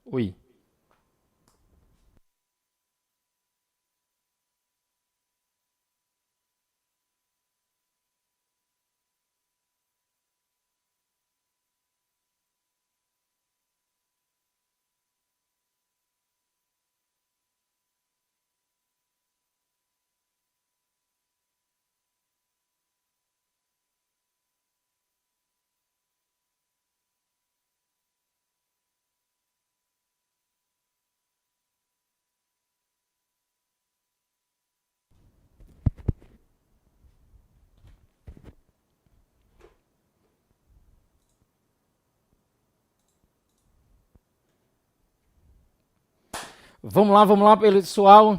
Oi. Vamos lá, pessoal.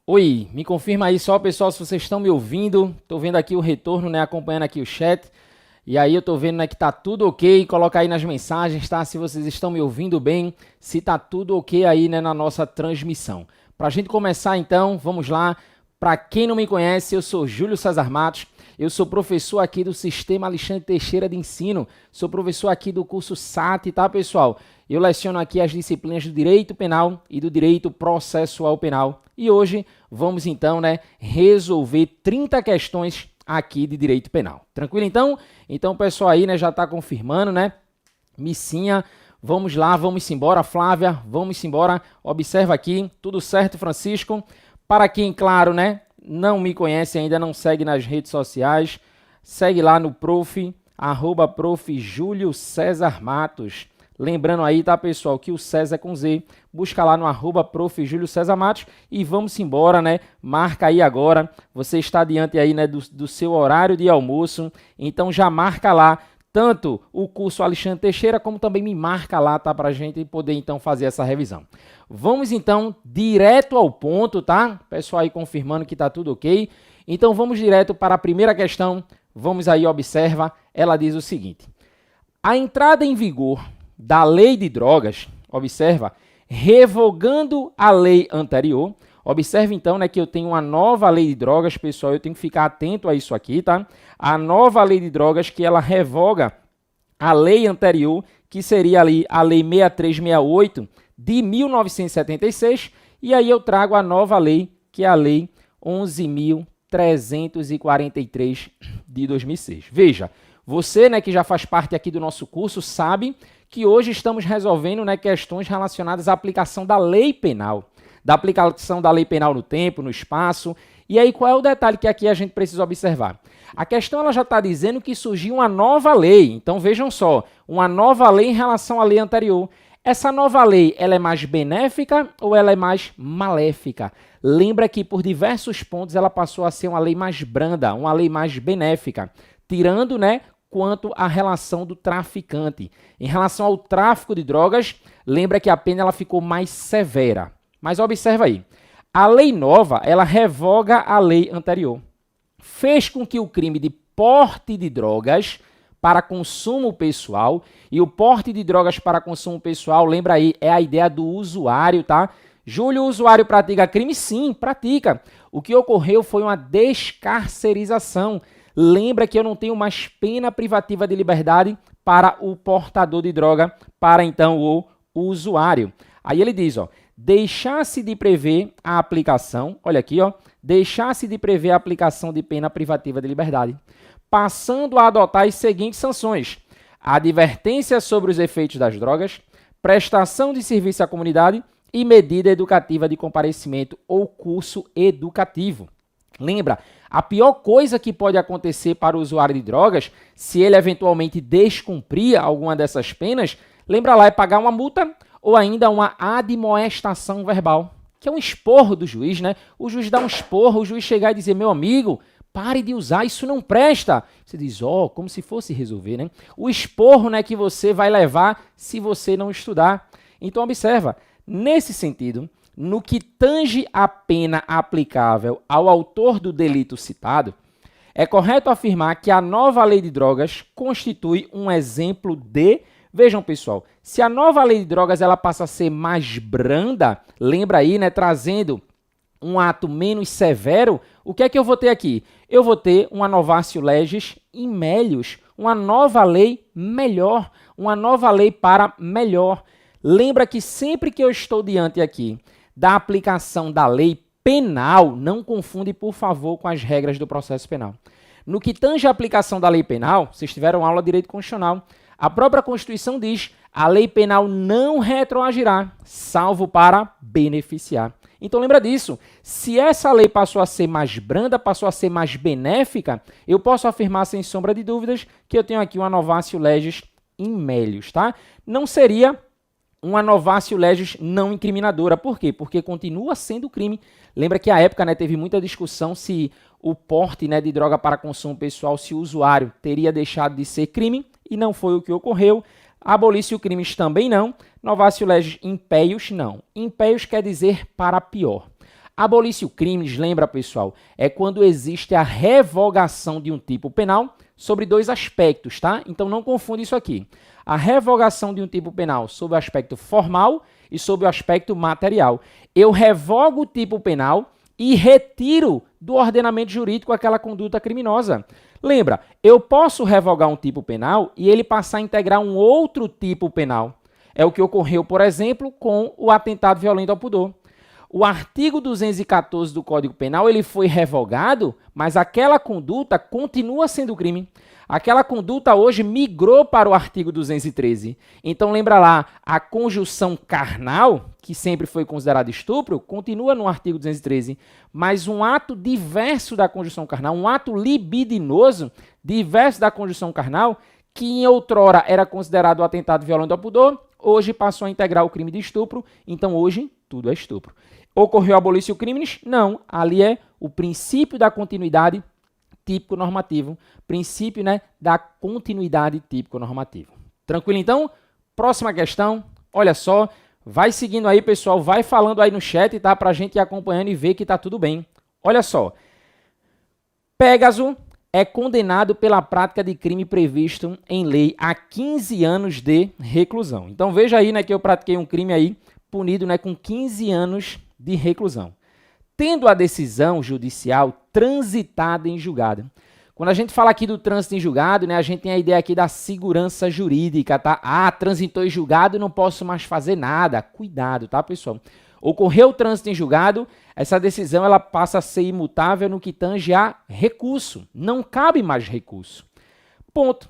Oi, me confirma aí só, pessoal, se vocês estão me ouvindo. Tô vendo aqui o retorno, né, acompanhando aqui o chat. E aí eu tô vendo, né, que tá tudo ok. Coloca aí nas mensagens, tá? Se vocês estão me ouvindo bem, se tá tudo ok aí, né, na nossa transmissão. Pra gente começar, então, vamos lá. Para quem não me conhece, eu sou Júlio César Matos. Eu sou professor aqui do Sistema Alexandre Teixeira de Ensino. Sou professor aqui do curso SAT, tá, pessoal? Eu leciono aqui as disciplinas do Direito Penal e do Direito Processual Penal. E hoje vamos, então, né, resolver 30 questões aqui de Direito Penal. Tranquilo, então? Então, o pessoal aí, né, já está confirmando, né? Missinha, vamos lá, vamos embora. Flávia, vamos embora. Observa aqui, tudo certo, Francisco? Para quem, claro, né, não me conhece ainda, não segue nas redes sociais, segue lá no @prof. Júlio César Matos. Lembrando aí, tá, pessoal, que o César é com Z. Busca lá no @prof. Júlio César Matos e vamos embora, né? Marca aí agora. Você está diante aí, né, do seu horário de almoço. Então já marca lá tanto o curso Alexandre Teixeira, como também me marca lá, tá? Pra gente poder, então, fazer essa revisão. Vamos, então, direto ao ponto, tá? Pessoal aí confirmando que tá tudo ok. Então, vamos direto para a primeira questão. Vamos aí, observa. Ela diz o seguinte. A entrada em vigor da lei de drogas, observa, revogando a lei anterior. Observe, então, né, que eu tenho uma nova lei de drogas, pessoal, eu tenho que ficar atento a isso aqui, tá? A nova lei de drogas que ela revoga a lei anterior, que seria ali a lei 6368 de 1976, e aí eu trago a nova lei, que é a lei 11.343 de 2006. Veja, você, né, que já faz parte aqui do nosso curso, sabe que hoje estamos resolvendo, né, questões relacionadas à aplicação da lei penal, da aplicação da lei penal no tempo, no espaço. E aí, qual é o detalhe que aqui a gente precisa observar? A questão ela já está dizendo que surgiu uma nova lei. Então, vejam só, uma nova lei em relação à lei anterior. Essa nova lei, ela é mais benéfica ou ela é mais maléfica? Lembra que, por diversos pontos, ela passou a ser uma lei mais branda, uma lei mais benéfica, tirando, né, quanto à relação do traficante. Em relação ao tráfico de drogas, lembra que a pena ela ficou mais severa. Mas observa aí, a lei nova, ela revoga a lei anterior. Fez com que o crime de porte de drogas para consumo pessoal, e o porte de drogas para consumo pessoal, lembra aí, é a ideia do usuário, tá? Júlio, o usuário pratica crime? Sim, pratica. O que ocorreu foi uma descarcerização. Lembra que eu não tenho mais pena privativa de liberdade para o portador de droga, para então o usuário. Aí ele diz, ó, deixar-se de prever a aplicação, olha aqui, ó, deixar-se de prever a aplicação de pena privativa de liberdade, passando a adotar as seguintes sanções: advertência sobre os efeitos das drogas, prestação de serviço à comunidade e medida educativa de comparecimento ou curso educativo. Lembra, a pior coisa que pode acontecer para o usuário de drogas, se ele eventualmente descumprir alguma dessas penas, lembra lá, é pagar uma multa ou ainda uma admoestação verbal, que é um esporro do juiz, né? O juiz dá um esporro, o juiz chegar e dizer, meu amigo, pare de usar, isso não presta. Você diz, como se fosse resolver, né? O esporro, né, que você vai levar se você não estudar. Então, observa, nesse sentido, no que tange a pena aplicável ao autor do delito citado, é correto afirmar que a nova lei de drogas constitui um exemplo de... Vejam, pessoal, se a nova lei de drogas ela passa a ser mais branda, lembra aí, né, trazendo um ato menos severo, o que é que eu vou ter aqui? Eu vou ter uma novatio legis in melius, uma nova lei melhor, uma nova lei para melhor. Lembra que sempre que eu estou diante aqui da aplicação da lei penal, não confunde, por favor, com as regras do processo penal. No que tange a aplicação da lei penal, vocês tiveram aula de direito constitucional, a própria Constituição diz, a lei penal não retroagirá, salvo para beneficiar. Então lembra disso, se essa lei passou a ser mais branda, passou a ser mais benéfica, eu posso afirmar sem sombra de dúvidas que eu tenho aqui uma novatio legis in melius, tá? Não seria uma novatio legis não incriminadora. Por quê? Porque continua sendo crime. Lembra que à época, né, teve muita discussão se o porte, né, de droga para consumo pessoal, se o usuário teria deixado de ser crime, e não foi o que ocorreu. Abolício crimes também não. Novatio legis impeius não. Impeius quer dizer para pior. Abolício crimes, lembra, pessoal, é quando existe a revogação de um tipo penal sobre dois aspectos, tá? Então não confunde isso aqui. A revogação de um tipo penal sob o aspecto formal e sob o aspecto material. Eu revogo o tipo penal e retiro do ordenamento jurídico aquela conduta criminosa. Lembra, eu posso revogar um tipo penal e ele passar a integrar um outro tipo penal. É o que ocorreu, por exemplo, com o atentado violento ao pudor. O artigo 214 do Código Penal ele foi revogado, mas aquela conduta continua sendo crime. Aquela conduta hoje migrou para o artigo 213. Então lembra lá, a conjunção carnal, que sempre foi considerado estupro, continua no artigo 213. Mas um ato diverso da conjunção carnal, um ato libidinoso, diverso da conjunção carnal, que em outrora era considerado o atentado violento ao pudor, hoje passou a integrar o crime de estupro, então hoje tudo é estupro. Ocorreu abolício crimes? Não, ali é o princípio da continuidade típico-normativo, princípio, né, da continuidade típico-normativo. Tranquilo, então? Próxima questão, olha só, vai seguindo aí, pessoal, vai falando aí no chat, tá, pra gente ir acompanhando e ver que tá tudo bem. Olha só, Pégaso é condenado pela prática de crime previsto em lei a 15 anos de reclusão. Então veja aí, né, que eu pratiquei um crime aí punido, né, com 15 anos de reclusão. Tendo a decisão judicial transitada em julgado. Quando a gente fala aqui do trânsito em julgado, né, a gente tem a ideia aqui da segurança jurídica, tá? Ah, transitou em julgado, não posso mais fazer nada. Cuidado, tá, pessoal? Ocorreu o trânsito em julgado, essa decisão ela passa a ser imutável no que tange a recurso. Não cabe mais recurso. Ponto.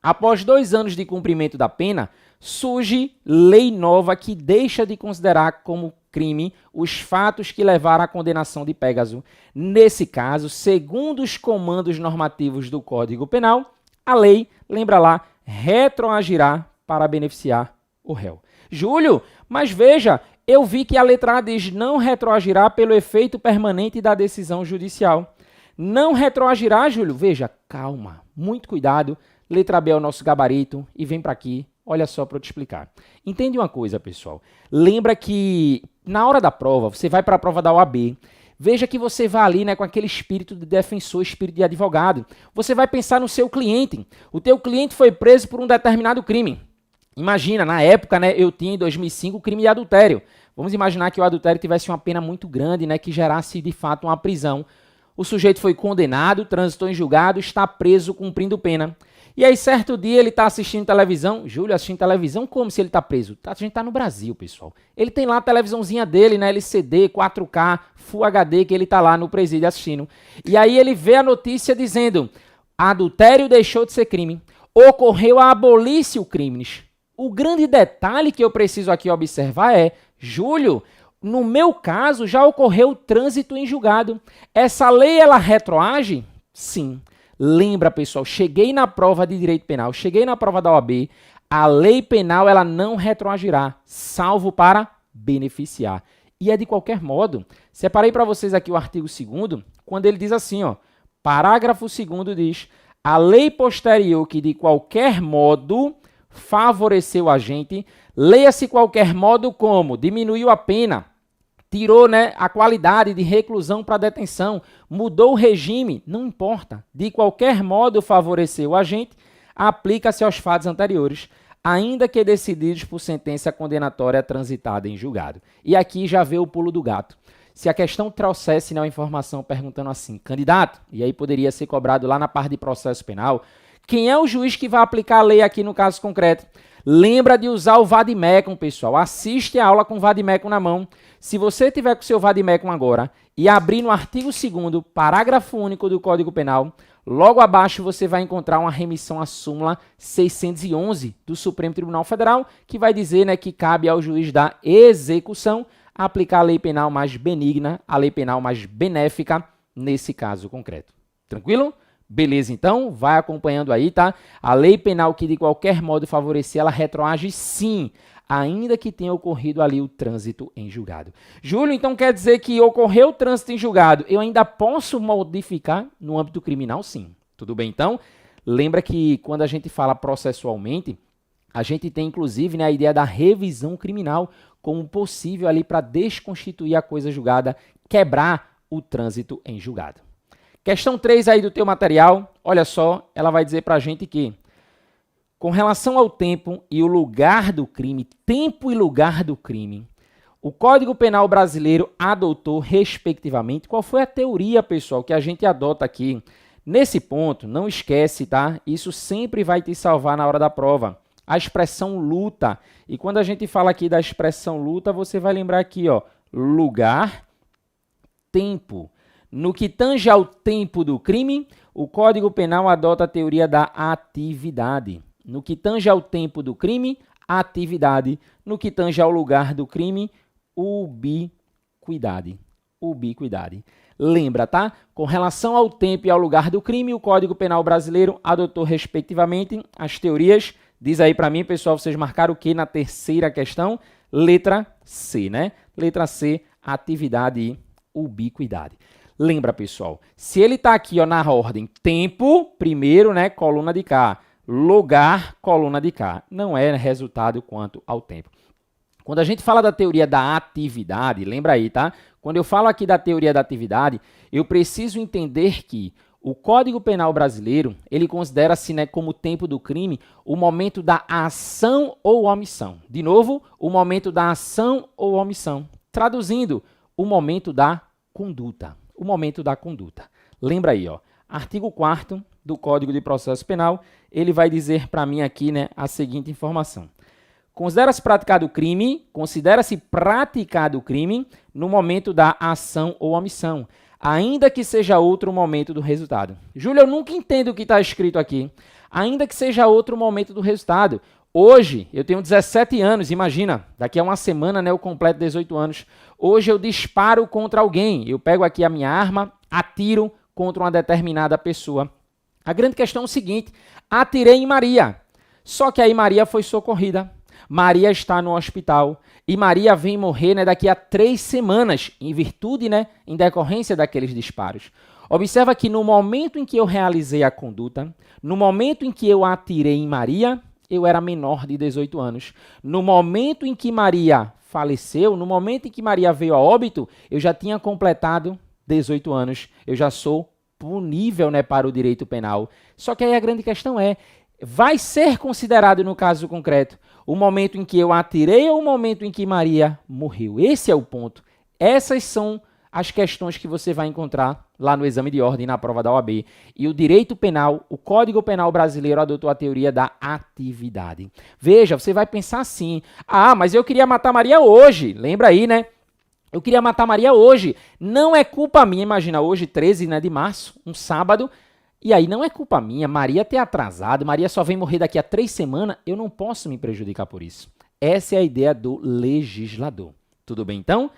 Após 2 anos de cumprimento da pena, surge lei nova que deixa de considerar como crime os fatos que levaram à condenação de Pégaso. Nesse caso, segundo os comandos normativos do Código Penal, a lei, lembra lá, retroagirá para beneficiar o réu. Júlio, mas veja, eu vi que a letra A diz não retroagirá pelo efeito permanente da decisão judicial. Não retroagirá, Júlio? Veja, calma, muito cuidado. Letra B é o nosso gabarito e vem para aqui. Olha só para eu te explicar. Entende uma coisa, pessoal? Lembra que na hora da prova, você vai para a prova da OAB, veja que você vai ali, né, com aquele espírito de defensor, espírito de advogado. Você vai pensar no seu cliente. O teu cliente foi preso por um determinado crime. Imagina, na época, né, eu tinha em 2005 o crime de adultério. Vamos imaginar que o adultério tivesse uma pena muito grande, né, que gerasse de fato uma prisão. O sujeito foi condenado, transitou em julgado, está preso cumprindo pena. E aí, certo dia, ele está assistindo televisão. Júlio, assistindo televisão? Como se ele está preso? A gente está no Brasil, pessoal. Ele tem lá a televisãozinha dele, né? LCD, 4K, Full HD, que ele está lá no presídio assistindo. E aí ele vê a notícia dizendo: adultério deixou de ser crime. Ocorreu a abolício crimes. O grande detalhe que eu preciso aqui observar é, Júlio, no meu caso, já ocorreu o trânsito em julgado. Essa lei, ela retroage? Sim. Lembra, pessoal, cheguei na prova de direito penal, cheguei na prova da OAB, a lei penal ela não retroagirá, salvo para beneficiar. E é de qualquer modo. Separei para vocês aqui o artigo 2º, quando ele diz assim, ó, parágrafo 2º diz, a lei posterior que de qualquer modo favoreceu o agente, leia-se qualquer modo como diminuiu a pena, tirou, né, a qualidade de reclusão para detenção, mudou o regime, não importa. De qualquer modo favoreceu o agente, aplica-se aos fatos anteriores, ainda que decididos por sentença condenatória transitada em julgado. E aqui já vê o pulo do gato. Se a questão trouxesse, né, uma informação perguntando assim, candidato, e aí poderia ser cobrado lá na parte de processo penal, quem é o juiz que vai aplicar a lei aqui no caso concreto? Lembra de usar o vademecum, pessoal. Assiste a aula com o vademecum na mão. Se você tiver com o seu vademecum agora e abrir no artigo 2º, parágrafo único do Código Penal, logo abaixo você vai encontrar uma remissão à súmula 611 do Supremo Tribunal Federal, que vai dizer, né, que cabe ao juiz da execução aplicar a lei penal mais benigna, a lei penal mais benéfica nesse caso concreto. Tranquilo? Beleza, então, vai acompanhando aí, tá? A lei penal que de qualquer modo favorecer, ela retroage sim, ainda que tenha ocorrido ali o trânsito em julgado. Júlio, então quer dizer que ocorreu o trânsito em julgado, eu ainda posso modificar no âmbito criminal? Sim. Tudo bem, então? Lembra que quando a gente fala processualmente, a gente tem inclusive, né, a ideia da revisão criminal como possível ali para desconstituir a coisa julgada, quebrar o trânsito em julgado. Questão 3 aí do teu material, olha só, ela vai dizer para a gente que, com relação ao tempo e o lugar do crime, tempo e lugar do crime, o Código Penal brasileiro adotou, respectivamente, qual foi a teoria, pessoal, que a gente adota aqui? Nesse ponto, não esquece, tá? Isso sempre vai te salvar na hora da prova. A expressão luta. E quando a gente fala aqui da expressão luta, você vai lembrar aqui, ó, lugar, tempo. No que tange ao tempo do crime, o Código Penal adota a teoria da atividade. No que tange ao tempo do crime, atividade. No que tange ao lugar do crime, ubiquidade. Ubiquidade. Lembra, tá? Com relação ao tempo e ao lugar do crime, o Código Penal brasileiro adotou, respectivamente, as teorias. Diz aí para mim, pessoal, vocês marcaram o que na terceira questão? Letra C, né? Letra C, atividade e ubiquidade. Lembra, pessoal, se ele está aqui, ó, na ordem tempo, primeiro, né, coluna de cá, lugar, coluna de cá, não é resultado quanto ao tempo. Quando a gente fala da teoria da atividade, lembra aí, tá? Quando eu falo aqui da teoria da atividade, eu preciso entender que o Código Penal brasileiro, ele considera-se, né, como tempo do crime o momento da ação ou omissão. De novo, o momento da ação ou omissão. Traduzindo, o momento da conduta. O momento da conduta. Lembra aí, ó, artigo 4º do Código de Processo Penal, ele vai dizer para mim aqui, né, a seguinte informação. Considera-se praticado o crime no momento da ação ou omissão, ainda que seja outro momento do resultado. Júlio, eu nunca entendo o que está escrito aqui. Ainda que seja outro momento do resultado. Hoje, eu tenho 17 anos, imagina, daqui a uma semana, né, eu completo 18 anos. Hoje eu disparo contra alguém, eu pego aqui a minha arma, atiro contra uma determinada pessoa. A grande questão é o seguinte, atirei em Maria, só que aí Maria foi socorrida, Maria está no hospital e Maria vem morrer, né, daqui a 3 semanas, em virtude, né, em decorrência daqueles disparos. Observa que no momento em que eu realizei a conduta, no momento em que eu atirei em Maria, eu era menor de 18 anos. No momento em que Maria faleceu, no momento em que Maria veio a óbito, eu já tinha completado 18 anos. Eu já sou punível, né, para o direito penal. Só que aí a grande questão é, vai ser considerado no caso concreto o momento em que eu atirei ou o momento em que Maria morreu? Esse é o ponto. Essas são as questões que você vai encontrar lá no exame de ordem na prova da OAB. E o direito penal, o Código Penal brasileiro adotou a teoria da atividade. Veja, você vai pensar assim, mas eu queria matar Maria hoje. Lembra aí, né? Eu queria matar Maria hoje. Não é culpa minha, imagina, hoje, 13, né, de março, um sábado, e aí não é culpa minha, Maria ter atrasado, Maria só vem morrer daqui a 3 semanas, eu não posso me prejudicar por isso. Essa é a ideia do legislador. Tudo bem, então?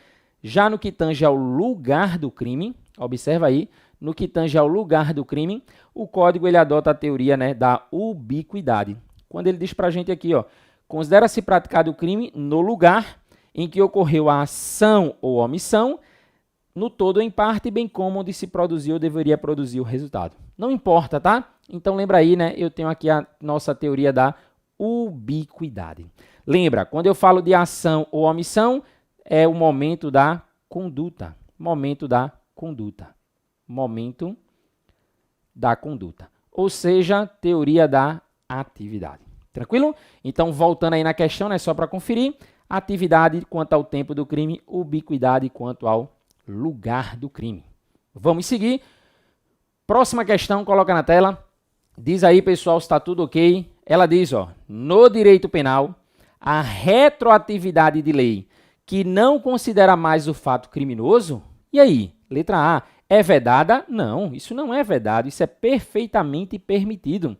Já no que tange ao lugar do crime, observa aí, no que tange ao lugar do crime, o código ele adota a teoria, né, da ubiquidade. Quando ele diz para a gente aqui, ó, considera-se praticado o crime no lugar em que ocorreu a ação ou omissão, no todo ou em parte, bem como onde se produziu ou deveria produzir o resultado. Não importa, tá? Então lembra aí, né? Eu tenho aqui a nossa teoria da ubiquidade. Lembra, quando eu falo de ação ou omissão, é o momento da conduta. Momento da conduta. Momento da conduta. Ou seja, teoria da atividade. Tranquilo? Então, voltando aí na questão, né, só para conferir, atividade quanto ao tempo do crime, ubiquidade quanto ao lugar do crime. Vamos seguir. Próxima questão, coloca na tela. Diz aí, pessoal, se está tudo ok. Ela diz, ó, no direito penal, a retroatividade de lei que não considera mais o fato criminoso, e aí? Letra A, é vedada? Não, isso não é vedado, isso é perfeitamente permitido.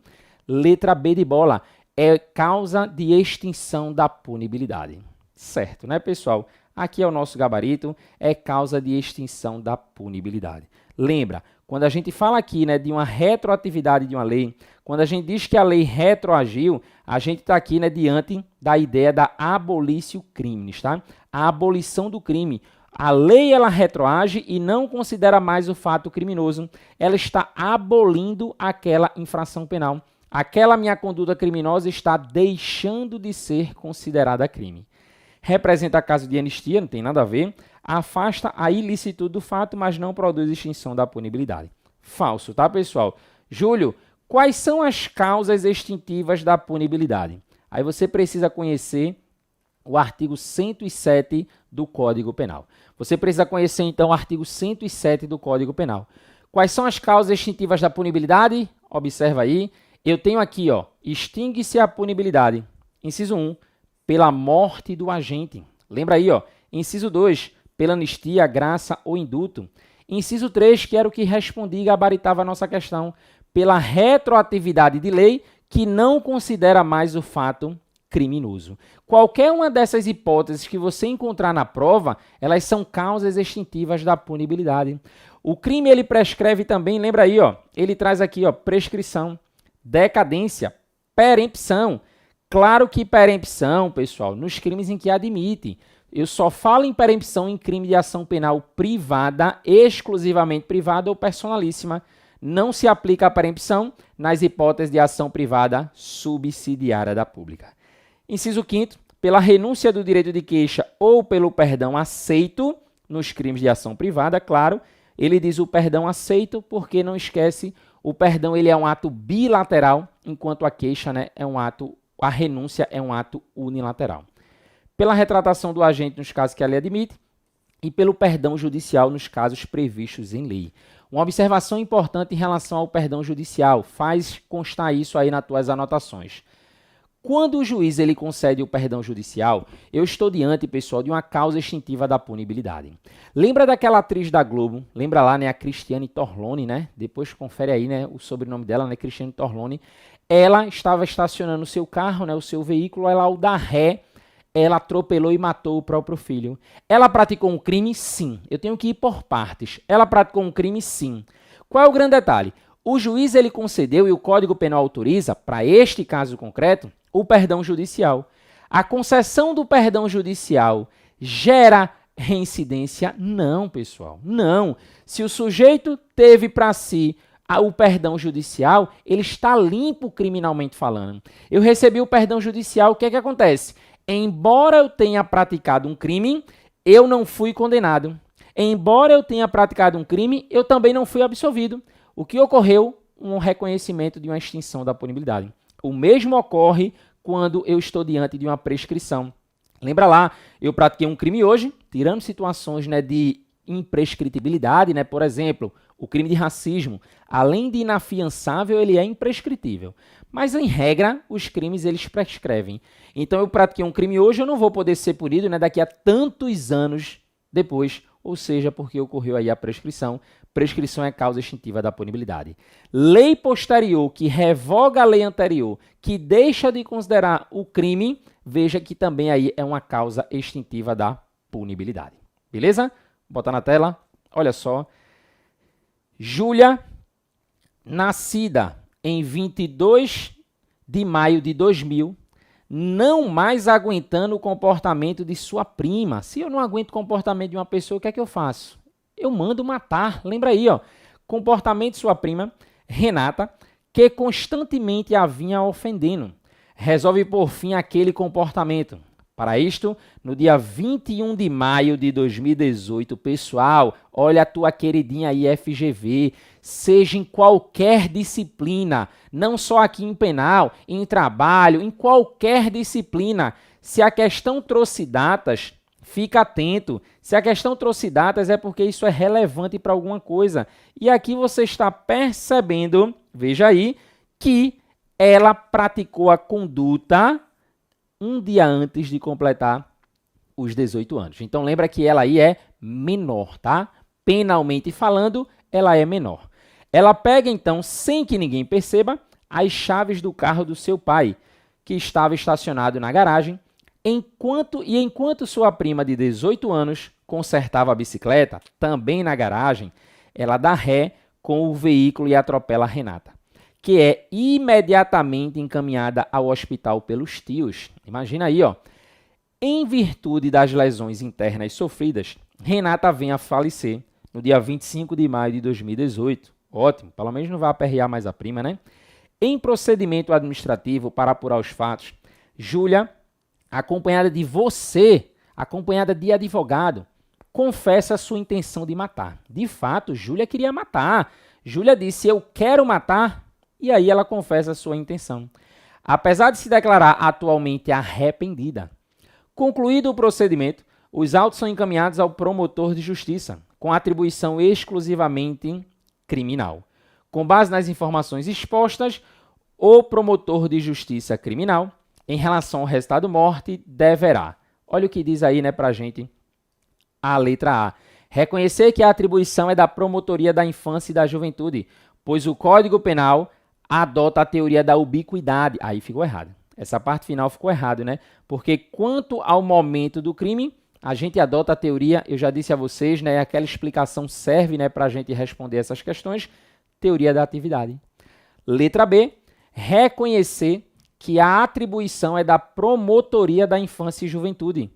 Letra B de bola, é causa de extinção da punibilidade. Certo, né, pessoal? Aqui é o nosso gabarito, é causa de extinção da punibilidade. Lembra, quando a gente fala aqui, né, de uma retroatividade de uma lei, quando a gente diz que a lei retroagiu, a gente está aqui, né, diante da ideia da abolitio criminis, tá? A abolição do crime. A lei, ela retroage e não considera mais o fato criminoso. Ela está abolindo aquela infração penal. Aquela minha conduta criminosa está deixando de ser considerada crime. Representa caso de anistia, não tem nada a ver. Afasta a ilicitude do fato, mas não produz extinção da punibilidade. Falso, tá, pessoal? Júlio, quais são as causas extintivas da punibilidade? Aí você precisa conhecer o artigo 107 do Código Penal. Você precisa conhecer, então, o artigo 107 do Código Penal. Quais são as causas extintivas da punibilidade? Observa aí. Eu tenho aqui, ó, extingue-se a punibilidade. Inciso 1, pela morte do agente. Lembra aí, ó. Inciso 2, pela anistia, graça ou indulto. Inciso 3, que era o que respondi e gabaritava a nossa questão, pela retroatividade de lei que não considera mais o fato criminoso. Qualquer uma dessas hipóteses que você encontrar na prova, elas são causas extintivas da punibilidade. O crime, ele prescreve também, lembra aí, ó, ele traz aqui, ó, prescrição, decadência, perempção. Claro que perempção, pessoal, nos crimes em que admite. Eu só falo em perempção em crime de ação penal privada, exclusivamente privada ou personalíssima. Não se aplica a perempção nas hipóteses de ação privada subsidiária da pública. Inciso 5º, pela renúncia do direito de queixa ou pelo perdão aceito nos crimes de ação privada, claro, ele diz o perdão aceito porque não esquece, o perdão ele é um ato bilateral, enquanto a queixa, né, é um ato, a renúncia é um ato unilateral. Pela retratação do agente nos casos que a lei admite e pelo perdão judicial nos casos previstos em lei. Uma observação importante em relação ao perdão judicial, faz constar isso aí nas tuas anotações. Quando o juiz ele concede o perdão judicial, eu estou diante, pessoal, de uma causa extintiva da punibilidade. Lembra daquela atriz da Globo? Lembra lá, né, a Cristiane Torlone, né? Depois confere aí, né, o sobrenome dela, né, Cristiane Torlone. Ela estava estacionando o seu carro, né, o seu veículo, ela ao dar ré, ela atropelou e matou o próprio filho. Ela praticou um crime? Sim. Eu tenho que ir por partes. Ela praticou um crime? Sim. Qual é o grande detalhe? O juiz ele concedeu e o Código Penal autoriza, para este caso concreto, o perdão judicial. A concessão do perdão judicial gera reincidência? Não, pessoal, não. Se o sujeito teve para si o perdão judicial, ele está limpo criminalmente falando. Eu recebi o perdão judicial, o que é que acontece? Embora eu tenha praticado um crime, eu não fui condenado. Embora eu tenha praticado um crime, eu também não fui absolvido. O que ocorreu? Um reconhecimento de uma extinção da punibilidade. O mesmo ocorre quando eu estou diante de uma prescrição. Lembra lá, eu pratiquei um crime hoje, tirando situações, né, de imprescritibilidade, né? Por exemplo, o crime de racismo, além de inafiançável, ele é imprescritível. Mas, em regra, os crimes eles prescrevem. Então, eu pratiquei um crime hoje, eu não vou poder ser punido, né, daqui a tantos anos depois, ou seja, porque ocorreu aí a prescrição. Prescrição é causa extintiva da punibilidade. Lei posterior que revoga a lei anterior, que deixa de considerar o crime, veja que também aí é uma causa extintiva da punibilidade. Beleza? Vou botar na tela. Olha só. Júlia, nascida em 22 de maio de 2000, não mais aguentando o comportamento de sua prima. Se eu não aguento o comportamento de uma pessoa, o que é que eu faço? Eu mando matar. Lembra aí, ó. Comportamento de sua prima, Renata, que constantemente a vinha ofendendo. Resolve por fim aquele comportamento. Para isto, no dia 21 de maio de 2018, pessoal, olha a tua queridinha aí FGV, seja em qualquer disciplina, não só aqui em penal, em trabalho, em qualquer disciplina, se a questão trouxe datas, fica atento. Se a questão trouxe datas é porque isso é relevante para alguma coisa. E aqui você está percebendo, veja aí, que ela praticou a conduta um dia antes de completar os 18 anos. Então, lembra que ela aí é menor, tá? Penalmente falando, ela é menor. Ela pega, então, sem que ninguém perceba, as chaves do carro do seu pai, que estava estacionado na garagem, enquanto sua prima de 18 anos consertava a bicicleta, também na garagem, ela dá ré com o veículo e atropela a Renata, que é imediatamente encaminhada ao hospital pelos tios. Imagina aí, ó. Em virtude das lesões internas sofridas, Renata vem a falecer no dia 25 de maio de 2018. Ótimo, pelo menos não vai aperrear mais a prima, né? Em procedimento administrativo para apurar os fatos, Júlia, acompanhada de você, acompanhada de advogado, confessa sua intenção de matar. De fato, Júlia queria matar. Júlia disse, eu quero matar. E aí ela confessa a sua intenção, apesar de se declarar atualmente arrependida. Concluído o procedimento, os autos são encaminhados ao promotor de justiça, com atribuição exclusivamente criminal. Com base nas informações expostas, o promotor de justiça criminal, em relação ao resultado morte, deverá, olha o que diz aí, né, pra gente, a letra A, reconhecer que a atribuição é da Promotoria da Infância e da Juventude, pois o Código Penal adota a teoria da ubiquidade. Aí ficou errado. Essa parte final ficou errado, né? Porque quanto ao momento do crime, a gente adota a teoria, eu já disse a vocês, né? Aquela explicação serve, né, para a gente responder essas questões. Teoria da atividade. Letra B, reconhecer que a atribuição é da Promotoria da Infância e Juventude.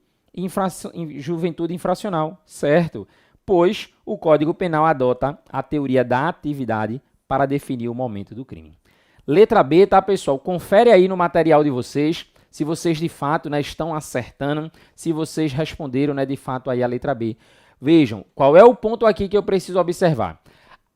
Juventude infracional, certo? Pois o Código Penal adota a teoria da atividade para definir o momento do crime. Letra B, tá, pessoal? Confere aí no material de vocês se vocês de fato, né, estão acertando, se vocês responderam, né, de fato aí a letra B. Vejam, qual é o ponto aqui que eu preciso observar?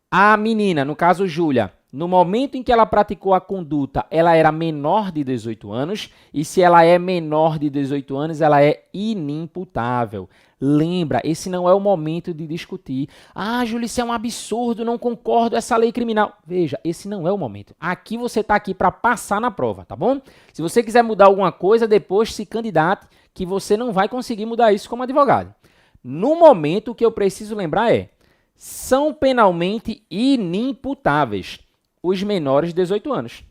A menina, no caso Júlia, no momento em que ela praticou a conduta, ela era menor de 18 anos, e se ela é menor de 18 anos, ela é inimputável. Lembra, esse não é o momento de discutir. Ah, Júlia, isso é um absurdo, não concordo, essa lei criminal. Veja, esse não é o momento. Aqui você está aqui para passar na prova, tá bom? Se você quiser mudar alguma coisa, depois se candidate, que você não vai conseguir mudar isso como advogado. No momento, o que eu preciso lembrar é, são penalmente inimputáveis os menores de 18 anos,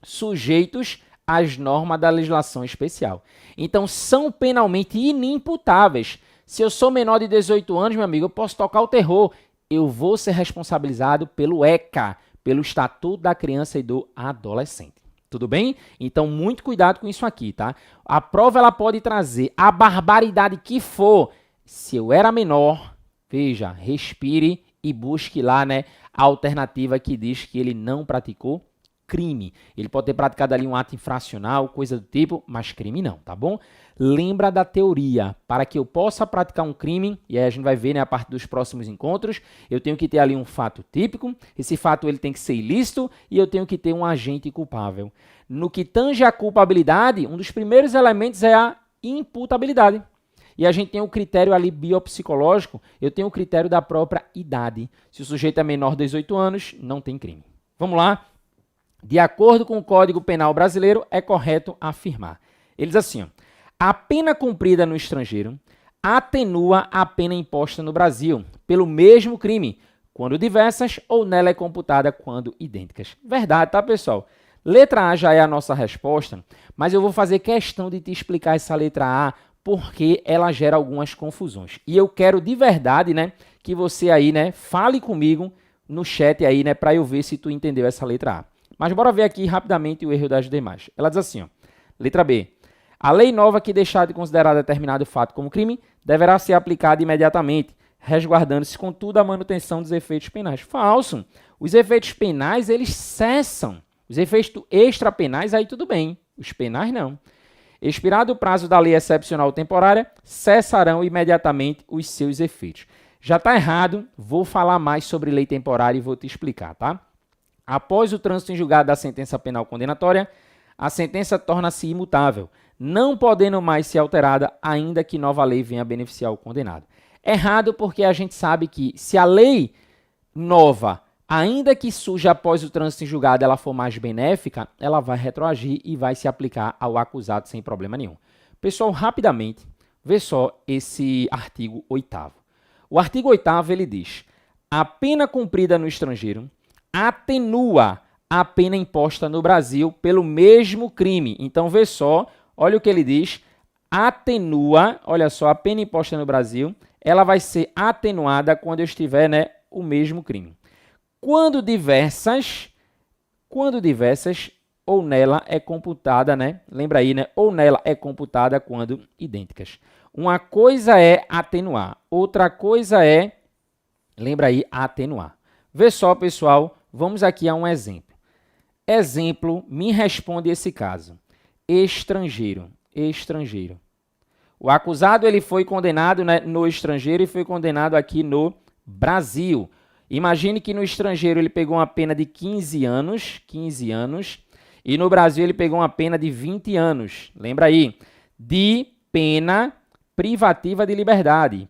sujeitos às normas da legislação especial. Então, são penalmente inimputáveis. Se eu sou menor de 18 anos, meu amigo, eu posso tocar o terror. Eu vou ser responsabilizado pelo ECA, pelo Estatuto da Criança e do Adolescente. Tudo bem? Então, muito cuidado com isso aqui, tá? A prova ela pode trazer a barbaridade que for. Se eu era menor, veja, respire e busque lá, né, a alternativa que diz que ele não praticou crime. Ele pode ter praticado ali um ato infracional, coisa do tipo, mas crime não, tá bom? Lembra da teoria. Para que eu possa praticar um crime, e aí a gente vai ver, né, a partir dos próximos encontros, eu tenho que ter ali um fato típico, esse fato ele tem que ser ilícito e eu tenho que ter um agente culpável. No que tange a culpabilidade, um dos primeiros elementos é a imputabilidade. E a gente tem o critério ali biopsicológico, eu tenho o critério da própria idade. Se o sujeito é menor de 18 anos, não tem crime. Vamos lá? De acordo com o Código Penal brasileiro, é correto afirmar. Eles assim, ó, a pena cumprida no estrangeiro atenua a pena imposta no Brasil pelo mesmo crime, quando diversas, ou nela é computada quando idênticas. Verdade, tá, pessoal? Letra A já é a nossa resposta, mas eu vou fazer questão de te explicar essa letra A, porque ela gera algumas confusões. E eu quero de verdade, né, que você aí, né, fale comigo no chat aí, né, para eu ver se tu entendeu essa letra A. Mas bora ver aqui rapidamente o erro das demais. Ela diz assim, ó, letra B. A lei nova que deixar de considerar determinado fato como crime deverá ser aplicada imediatamente, resguardando-se, contudo, a manutenção dos efeitos penais. Falso. Os efeitos penais, eles cessam. Os efeitos extrapenais, aí tudo bem. Os penais, não. Expirado o prazo da lei excepcional temporária, cessarão imediatamente os seus efeitos. Já está errado, vou falar mais sobre lei temporária e vou te explicar, tá? Após o trânsito em julgado da sentença penal condenatória, a sentença torna-se imutável, não podendo mais ser alterada, ainda que nova lei venha beneficiar o condenado. Errado porque a gente sabe que se a lei nova, ainda que surja após o trânsito em julgado, ela for mais benéfica, ela vai retroagir e vai se aplicar ao acusado sem problema nenhum. Pessoal, rapidamente, vê só esse artigo 8º. O artigo 8º, ele diz: a pena cumprida no estrangeiro atenua a pena imposta no Brasil pelo mesmo crime. Então, vê só, olha o que ele diz, atenua, olha só, a pena imposta no Brasil, ela vai ser atenuada quando eu estiver, né, o mesmo crime. Quando diversas, ou nela é computada, né, lembra aí, né, ou nela é computada quando idênticas. Uma coisa é atenuar, outra coisa é, lembra aí, atenuar. Vê só, pessoal, vamos aqui a um exemplo. Exemplo, me responde esse caso. Estrangeiro. O acusado ele foi condenado, né, no estrangeiro e foi condenado aqui no Brasil. Imagine que no estrangeiro ele pegou uma pena de 15 anos, e no Brasil ele pegou uma pena de 20 anos. Lembra aí? De pena privativa de liberdade.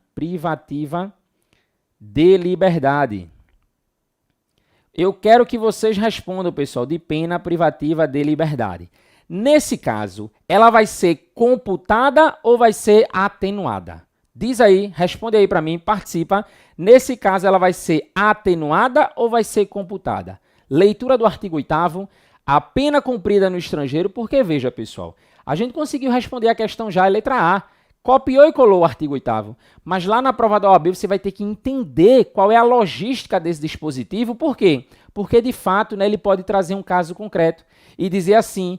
Eu quero que vocês respondam, pessoal, de pena privativa de liberdade. Nesse caso, ela vai ser computada ou vai ser atenuada? Diz aí, responde aí para mim, participa. Nesse caso, ela vai ser atenuada ou vai ser computada? Leitura do artigo 8º, a pena cumprida no estrangeiro, porque veja, pessoal, a gente conseguiu responder a questão já, letra A. Copiou e colou o artigo 8º, mas lá na prova da OAB você vai ter que entender qual é a logística desse dispositivo. Por quê? Porque, de fato, né, ele pode trazer um caso concreto e dizer assim: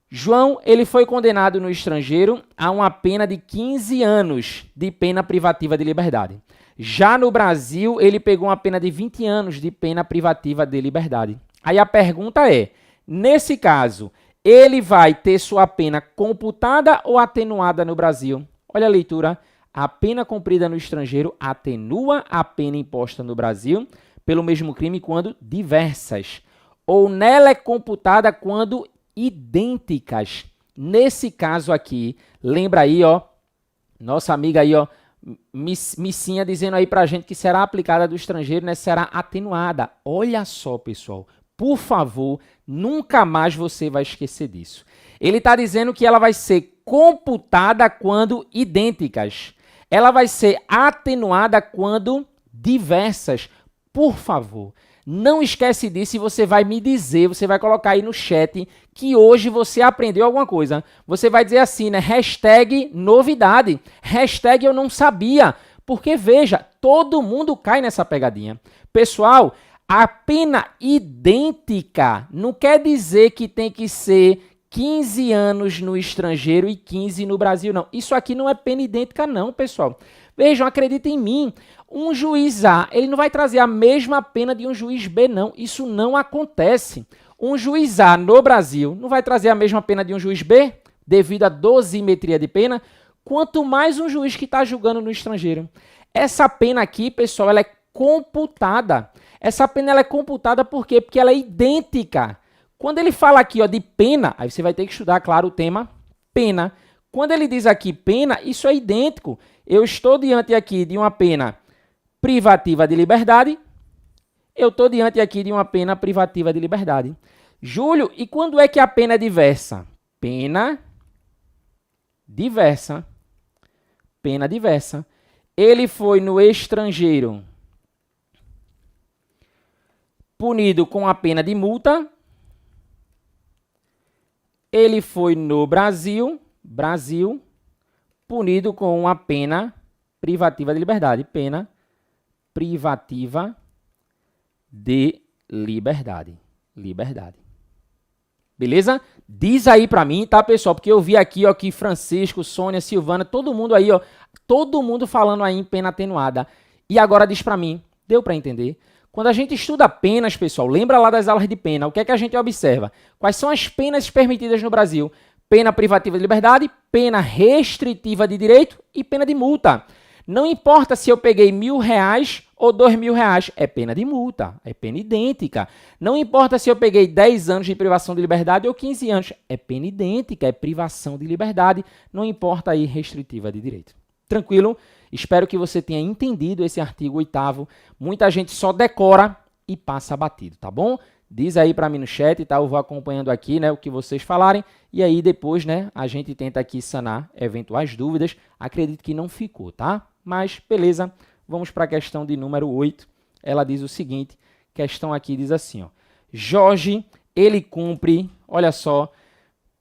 João, ele foi condenado no estrangeiro a uma pena de 15 anos de pena privativa de liberdade. Já no Brasil, ele pegou uma pena de 20 anos de pena privativa de liberdade. Aí a pergunta é, nesse caso, ele vai ter sua pena computada ou atenuada no Brasil? Olha a leitura. A pena cumprida no estrangeiro atenua a pena imposta no Brasil pelo mesmo crime quando diversas. Ou nela é computada quando idênticas. Nesse caso aqui, lembra aí, ó, nossa amiga aí, ó, Missinha dizendo aí pra gente que será aplicada do estrangeiro, né, será atenuada. Olha só, pessoal. Por favor, nunca mais você vai esquecer disso. Ele está dizendo que ela vai ser computada quando idênticas. Ela vai ser atenuada quando diversas. Por favor, não esquece disso e você vai me dizer, você vai colocar aí no chat que hoje você aprendeu alguma coisa. Você vai dizer assim, né? Hashtag novidade. Hashtag eu não sabia. Porque, veja, todo mundo cai nessa pegadinha. Pessoal, a pena idêntica não quer dizer que tem que ser 15 anos no estrangeiro e 15 no Brasil, não. Isso aqui não é pena idêntica, não, pessoal. Vejam, acreditem em mim. Um juiz A, ele não vai trazer a mesma pena de um juiz B, não. Isso não acontece. Um juiz A no Brasil não vai trazer a mesma pena de um juiz B, devido à dosimetria de pena, quanto mais um juiz que está julgando no estrangeiro. Essa pena aqui, pessoal, ela é computada. Essa pena ela é computada por quê? Porque ela é idêntica. Quando ele fala aqui, ó, de pena, aí você vai ter que estudar, claro, o tema pena. Quando ele diz aqui pena, isso é idêntico. Eu estou diante aqui de uma pena privativa de liberdade. Eu estou diante aqui de uma pena privativa de liberdade. Júlio, e quando é que a pena é diversa? Pena diversa. Pena diversa. Ele foi no estrangeiro punido com a pena de multa. Ele foi no Brasil, punido com uma pena privativa de liberdade. Pena privativa de liberdade. liberdade. Beleza? Diz aí pra mim, tá, pessoal? Porque eu vi aqui, ó, que Francisco, Sônia, Silvana, todo mundo aí, ó, todo mundo falando aí em pena atenuada. E agora diz pra mim, deu pra entender? Quando a gente estuda penas, pessoal, lembra lá das aulas de pena, o que é que a gente observa? Quais são as penas permitidas no Brasil? Pena privativa de liberdade, pena restritiva de direito e pena de multa. Não importa se eu peguei R$1.000 ou R$2.000, é pena de multa, é pena idêntica. Não importa se eu peguei 10 anos de privação de liberdade ou 15 anos, é pena idêntica, é privação de liberdade, não importa aí restritiva de direito. Tranquilo? Espero que você tenha entendido esse artigo 8º. Muita gente só decora e passa batido, tá bom? Diz aí para mim no chat, tá? Eu vou acompanhando aqui, né, o que vocês falarem e aí depois, né, a gente tenta aqui sanar eventuais dúvidas. Acredito que não ficou, tá? Mas beleza, vamos para a questão de número 8. Ela diz o seguinte, questão aqui diz assim, ó. Jorge, ele cumpre, olha só,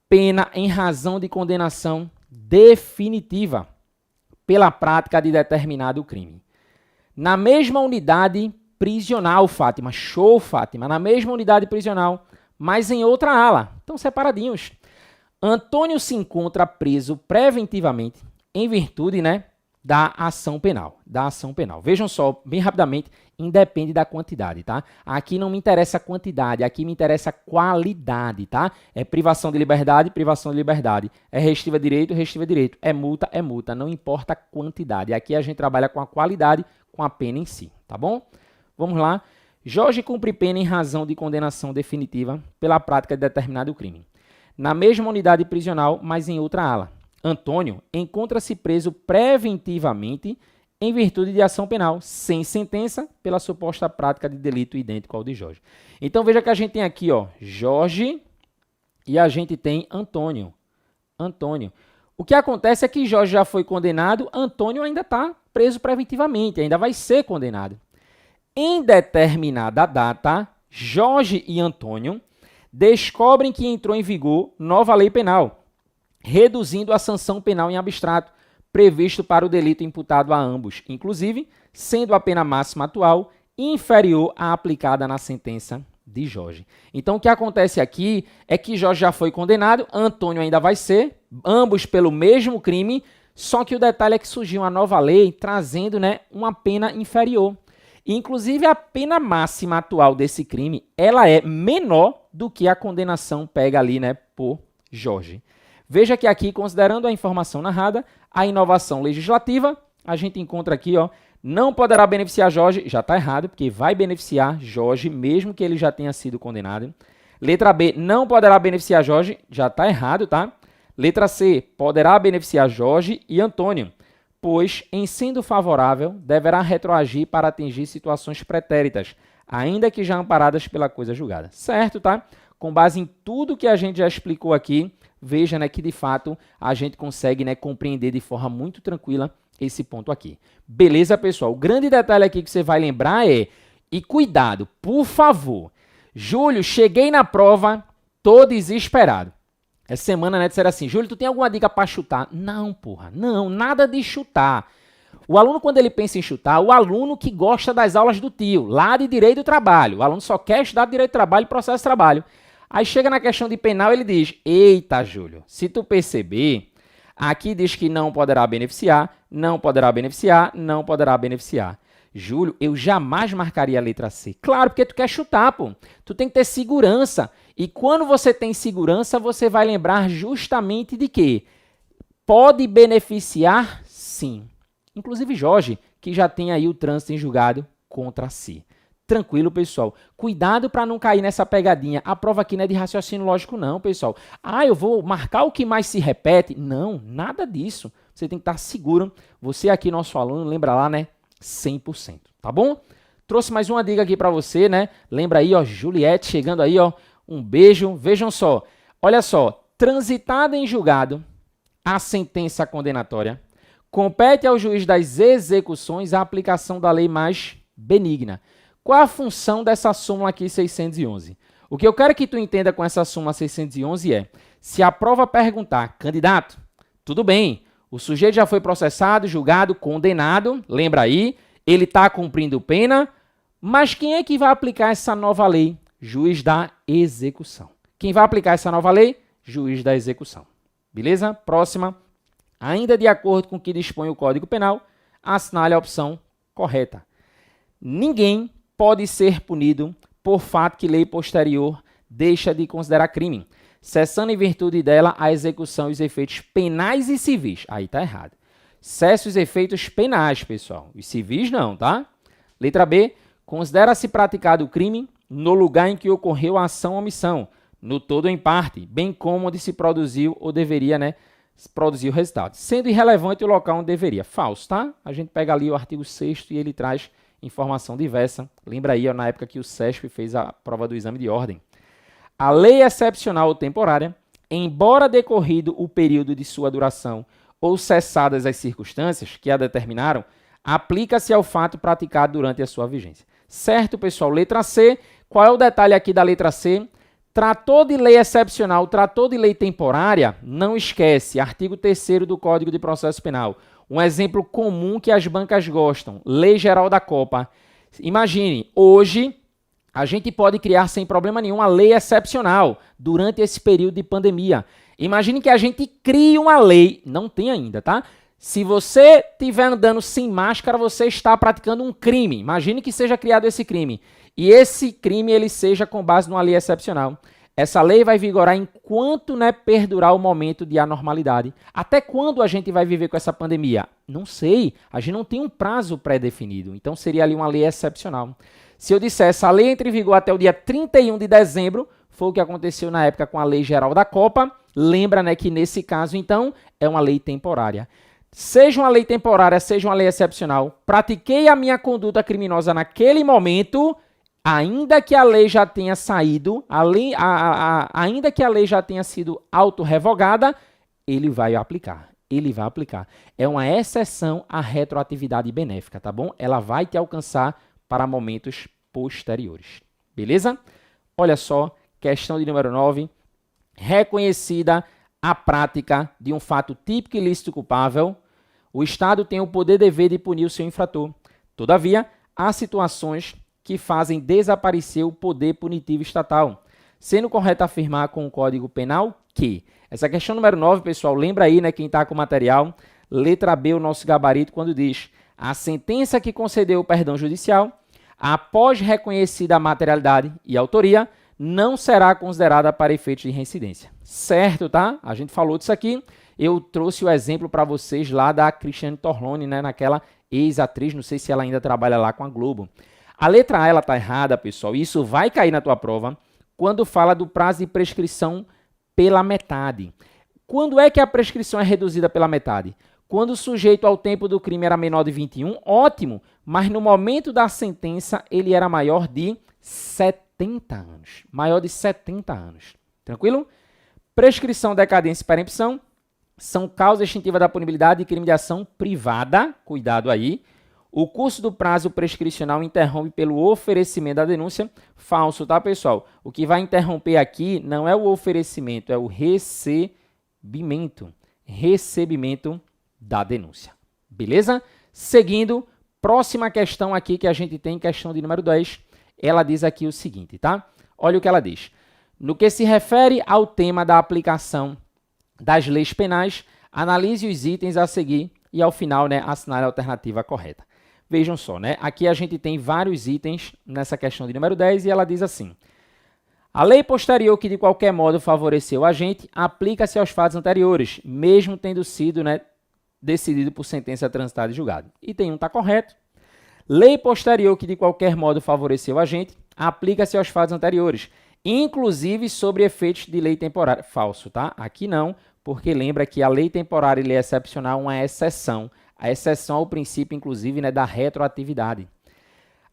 pena em razão de condenação definitiva pela prática de determinado crime. Na mesma unidade prisional, Fátima, show, Fátima, na mesma unidade prisional, mas em outra ala, estão separadinhos. Antônio se encontra preso preventivamente em virtude, né, da ação penal, Vejam só, bem rapidamente, independe da quantidade, tá? Aqui não me interessa a quantidade, aqui me interessa a qualidade, tá? É privação de liberdade, É restritiva de direito. É multa, não importa a quantidade. Aqui a gente trabalha com a qualidade, com a pena em si, tá bom? Vamos lá. Jorge cumpre pena em razão de condenação definitiva pela prática de determinado crime. Na mesma unidade prisional, mas em outra ala. Antônio encontra-se preso preventivamente em virtude de ação penal, sem sentença, pela suposta prática de delito idêntico ao de Jorge. Então, veja que a gente tem aqui, ó, Jorge e a gente tem Antônio. O que acontece é que Jorge já foi condenado, Antônio ainda está preso preventivamente, ainda vai ser condenado. Em determinada data, Jorge e Antônio descobrem que entrou em vigor nova lei penal, reduzindo a sanção penal em abstrato, previsto para o delito imputado a ambos, inclusive sendo a pena máxima atual inferior à aplicada na sentença de Jorge. Então, o que acontece aqui é que Jorge já foi condenado, Antônio ainda vai ser, ambos pelo mesmo crime, só que o detalhe é que surgiu uma nova lei trazendo, né, uma pena inferior. Inclusive, a pena máxima atual desse crime, ela é menor do que a condenação pega ali, né, por Jorge. Veja que aqui, considerando a informação narrada, a inovação legislativa, a gente encontra aqui, ó, não poderá beneficiar Jorge, já está errado, porque vai beneficiar Jorge, mesmo que ele já tenha sido condenado. Letra B, não poderá beneficiar Jorge, já está errado, tá? Letra C, poderá beneficiar Jorge e Antônio, pois, em sendo favorável, deverá retroagir para atingir situações pretéritas, ainda que já amparadas pela coisa julgada. Certo, tá? Com base em tudo que a gente já explicou aqui, veja, né, que de fato a gente consegue, né, compreender de forma muito tranquila esse ponto aqui. Beleza, pessoal? O grande detalhe aqui que você vai lembrar é, e cuidado, por favor, Júlio, cheguei na prova, tô desesperado. Essa semana, né, disseram assim, Júlio, tu tem alguma dica para chutar? Não, porra, não, nada de chutar. O aluno, quando ele pensa em chutar, o aluno que gosta das aulas do tio, lá de direito do trabalho, o aluno só quer estudar direito do trabalho e processo de trabalho. Aí chega na questão de penal, ele diz, eita, Júlio, se tu perceber, aqui diz que não poderá beneficiar, não poderá beneficiar, não poderá beneficiar. Júlio, eu jamais marcaria a letra C. Claro, porque tu quer chutar, pô. Tu tem que ter segurança. E quando você tem segurança, você vai lembrar justamente de que pode beneficiar, sim. Inclusive Jorge, que já tem aí o trânsito em julgado contra si. Tranquilo, pessoal. Cuidado para não cair nessa pegadinha. A prova aqui não é de raciocínio lógico, não, pessoal. Ah, eu vou marcar o que mais se repete. Não, nada disso. Você tem que estar seguro. Você aqui, nosso aluno, lembra lá, né? 100%, tá bom? Trouxe mais uma dica aqui para você, né? Lembra aí, ó, Juliette chegando aí, ó. Um beijo. Vejam só. Olha só. Transitada em julgado a sentença condenatória, compete ao juiz das execuções a aplicação da lei mais benigna. Qual a função dessa súmula aqui 611? O que eu quero que tu entenda com essa súmula 611 é, se a prova perguntar, candidato, tudo bem, o sujeito já foi processado, julgado, condenado, lembra aí, ele está cumprindo pena, mas quem é que vai aplicar essa nova lei? Juiz da execução. Quem vai aplicar essa nova lei? Juiz da execução. Beleza? Próxima. Ainda de acordo com o que dispõe o Código Penal, assinale a opção correta. Ninguém pode ser punido por fato que lei posterior deixa de considerar crime, cessando em virtude dela a execução e os efeitos penais e civis. Aí tá errado. Cessa os efeitos penais, pessoal. Os civis não, tá? Letra B. Considera-se praticado o crime no lugar em que ocorreu a ação ou omissão, no todo ou em parte, bem como onde se produziu ou deveria, se produzir o resultado, sendo irrelevante o local onde deveria. Falso, tá? A gente pega ali o artigo 6º e ele traz informação diversa. Lembra aí, na época que o SESP fez a prova do exame de ordem. A lei excepcional ou temporária, embora decorrido o período de sua duração ou cessadas as circunstâncias que a determinaram, aplica-se ao fato praticado durante a sua vigência. Certo, pessoal? Letra C. Qual é o detalhe aqui da letra C? Tratou de lei excepcional, tratou de lei temporária, não esquece, artigo 3º do Código de Processo Penal. Um exemplo comum que as bancas gostam, Lei Geral da Copa. Imagine, hoje a gente pode criar sem problema nenhum uma lei excepcional durante esse período de pandemia. Imagine que a gente crie uma lei, não tem ainda, tá? Se você estiver andando sem máscara, você está praticando um crime. Imagine que seja criado esse crime. E esse crime ele seja com base numa lei excepcional. Essa lei vai vigorar enquanto perdurar o momento de anormalidade. Até quando a gente vai viver com essa pandemia? Não sei. A gente não tem um prazo pré-definido. Então seria ali uma lei excepcional. Se eu dissesse a lei entra em vigor até o dia 31 de dezembro, foi o que aconteceu na época com a Lei Geral da Copa. Lembra que nesse caso, então, é uma lei temporária. Seja uma lei temporária, seja uma lei excepcional, pratiquei a minha conduta criminosa naquele momento, ainda que a lei já tenha saído, ainda que a lei já tenha sido autorrevogada, ele vai aplicar. Ele vai aplicar. É uma exceção à retroatividade benéfica, tá bom? Ela vai te alcançar para momentos posteriores. Beleza? Olha só, questão de número 9. Reconhecida a prática de um fato típico ilícito culpável, o Estado tem o poder e dever de punir o seu infrator. Todavia, há situações que fazem desaparecer o poder punitivo estatal, sendo correto afirmar com o Código Penal que... Essa questão número 9, pessoal, lembra aí, quem está com o material, letra B, o nosso gabarito, quando diz a sentença que concedeu o perdão judicial, após reconhecida a materialidade e autoria, não será considerada para efeitos de reincidência. Certo, tá? A gente falou disso aqui. Eu trouxe o exemplo para vocês lá da Cristiane Torlone, naquela ex-atriz, não sei se ela ainda trabalha lá com a Globo. A letra A, ela tá errada, pessoal. Isso vai cair na tua prova quando fala do prazo de prescrição pela metade. Quando é que a prescrição é reduzida pela metade? Quando o sujeito ao tempo do crime era menor de 21, ótimo, mas no momento da sentença ele era maior de 70 anos. Maior de 70 anos. Tranquilo? Prescrição, decadência e perempção são causa extintiva da punibilidade de crime de ação privada. Cuidado aí. O curso do prazo prescricional interrompe pelo oferecimento da denúncia. Falso, tá, pessoal? O que vai interromper aqui não é o oferecimento, é o recebimento. Recebimento da denúncia. Beleza? Seguindo, próxima questão aqui que a gente tem, questão de número 10. Ela diz aqui o seguinte, tá? Olha o que ela diz. No que se refere ao tema da aplicação das leis penais, analise os itens a seguir e, ao final, assinale a alternativa correta. Vejam só, aqui a gente tem vários itens nessa questão de número 10 e ela diz assim: a lei posterior que de qualquer modo favoreceu o agente aplica-se aos fatos anteriores, mesmo tendo sido decidido por sentença transitada e julgado. Item 1 está correto. Lei posterior que de qualquer modo favoreceu o agente aplica-se aos fatos anteriores, inclusive sobre efeitos de lei temporária. Falso, tá? Aqui não, porque lembra que a lei temporária e lei excepcional é uma exceção. A exceção ao princípio, inclusive, da retroatividade.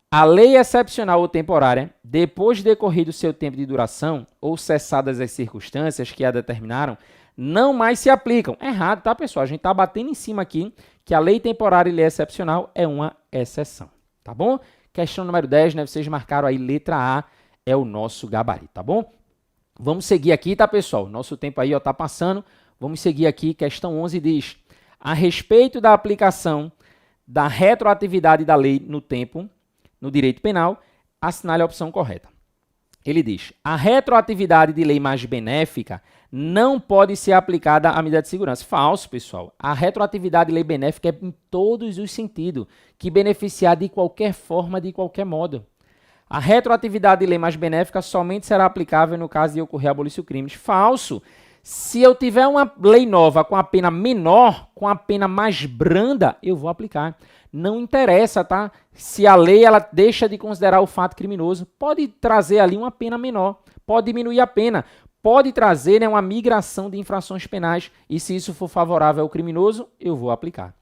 A lei excepcional ou temporária, depois de decorrido seu tempo de duração ou cessadas as circunstâncias que a determinaram, não mais se aplicam. Errado, tá, pessoal? A gente está batendo em cima aqui que a lei temporária e lei excepcional é uma exceção. Tá bom? Questão número 10, vocês marcaram aí, letra A é o nosso gabarito, tá bom? Vamos seguir aqui, tá, pessoal? Nosso tempo aí, tá passando. Vamos seguir aqui. Questão 11 diz: a respeito da aplicação da retroatividade da lei no tempo, no direito penal, assinale a opção correta. Ele diz: a retroatividade de lei mais benéfica não pode ser aplicada à medida de segurança. Falso, pessoal. A retroatividade de lei benéfica é em todos os sentidos, que beneficiar de qualquer forma, de qualquer modo. A retroatividade de lei mais benéfica somente será aplicável no caso de ocorrer abolício crimes. Falso. Se eu tiver uma lei nova com a pena menor, com a pena mais branda, eu vou aplicar. Não interessa, tá? Se a lei ela deixa de considerar o fato criminoso, pode trazer ali uma pena menor, pode diminuir a pena, pode trazer, né, uma migração de infrações penais e se isso for favorável ao criminoso, eu vou aplicar.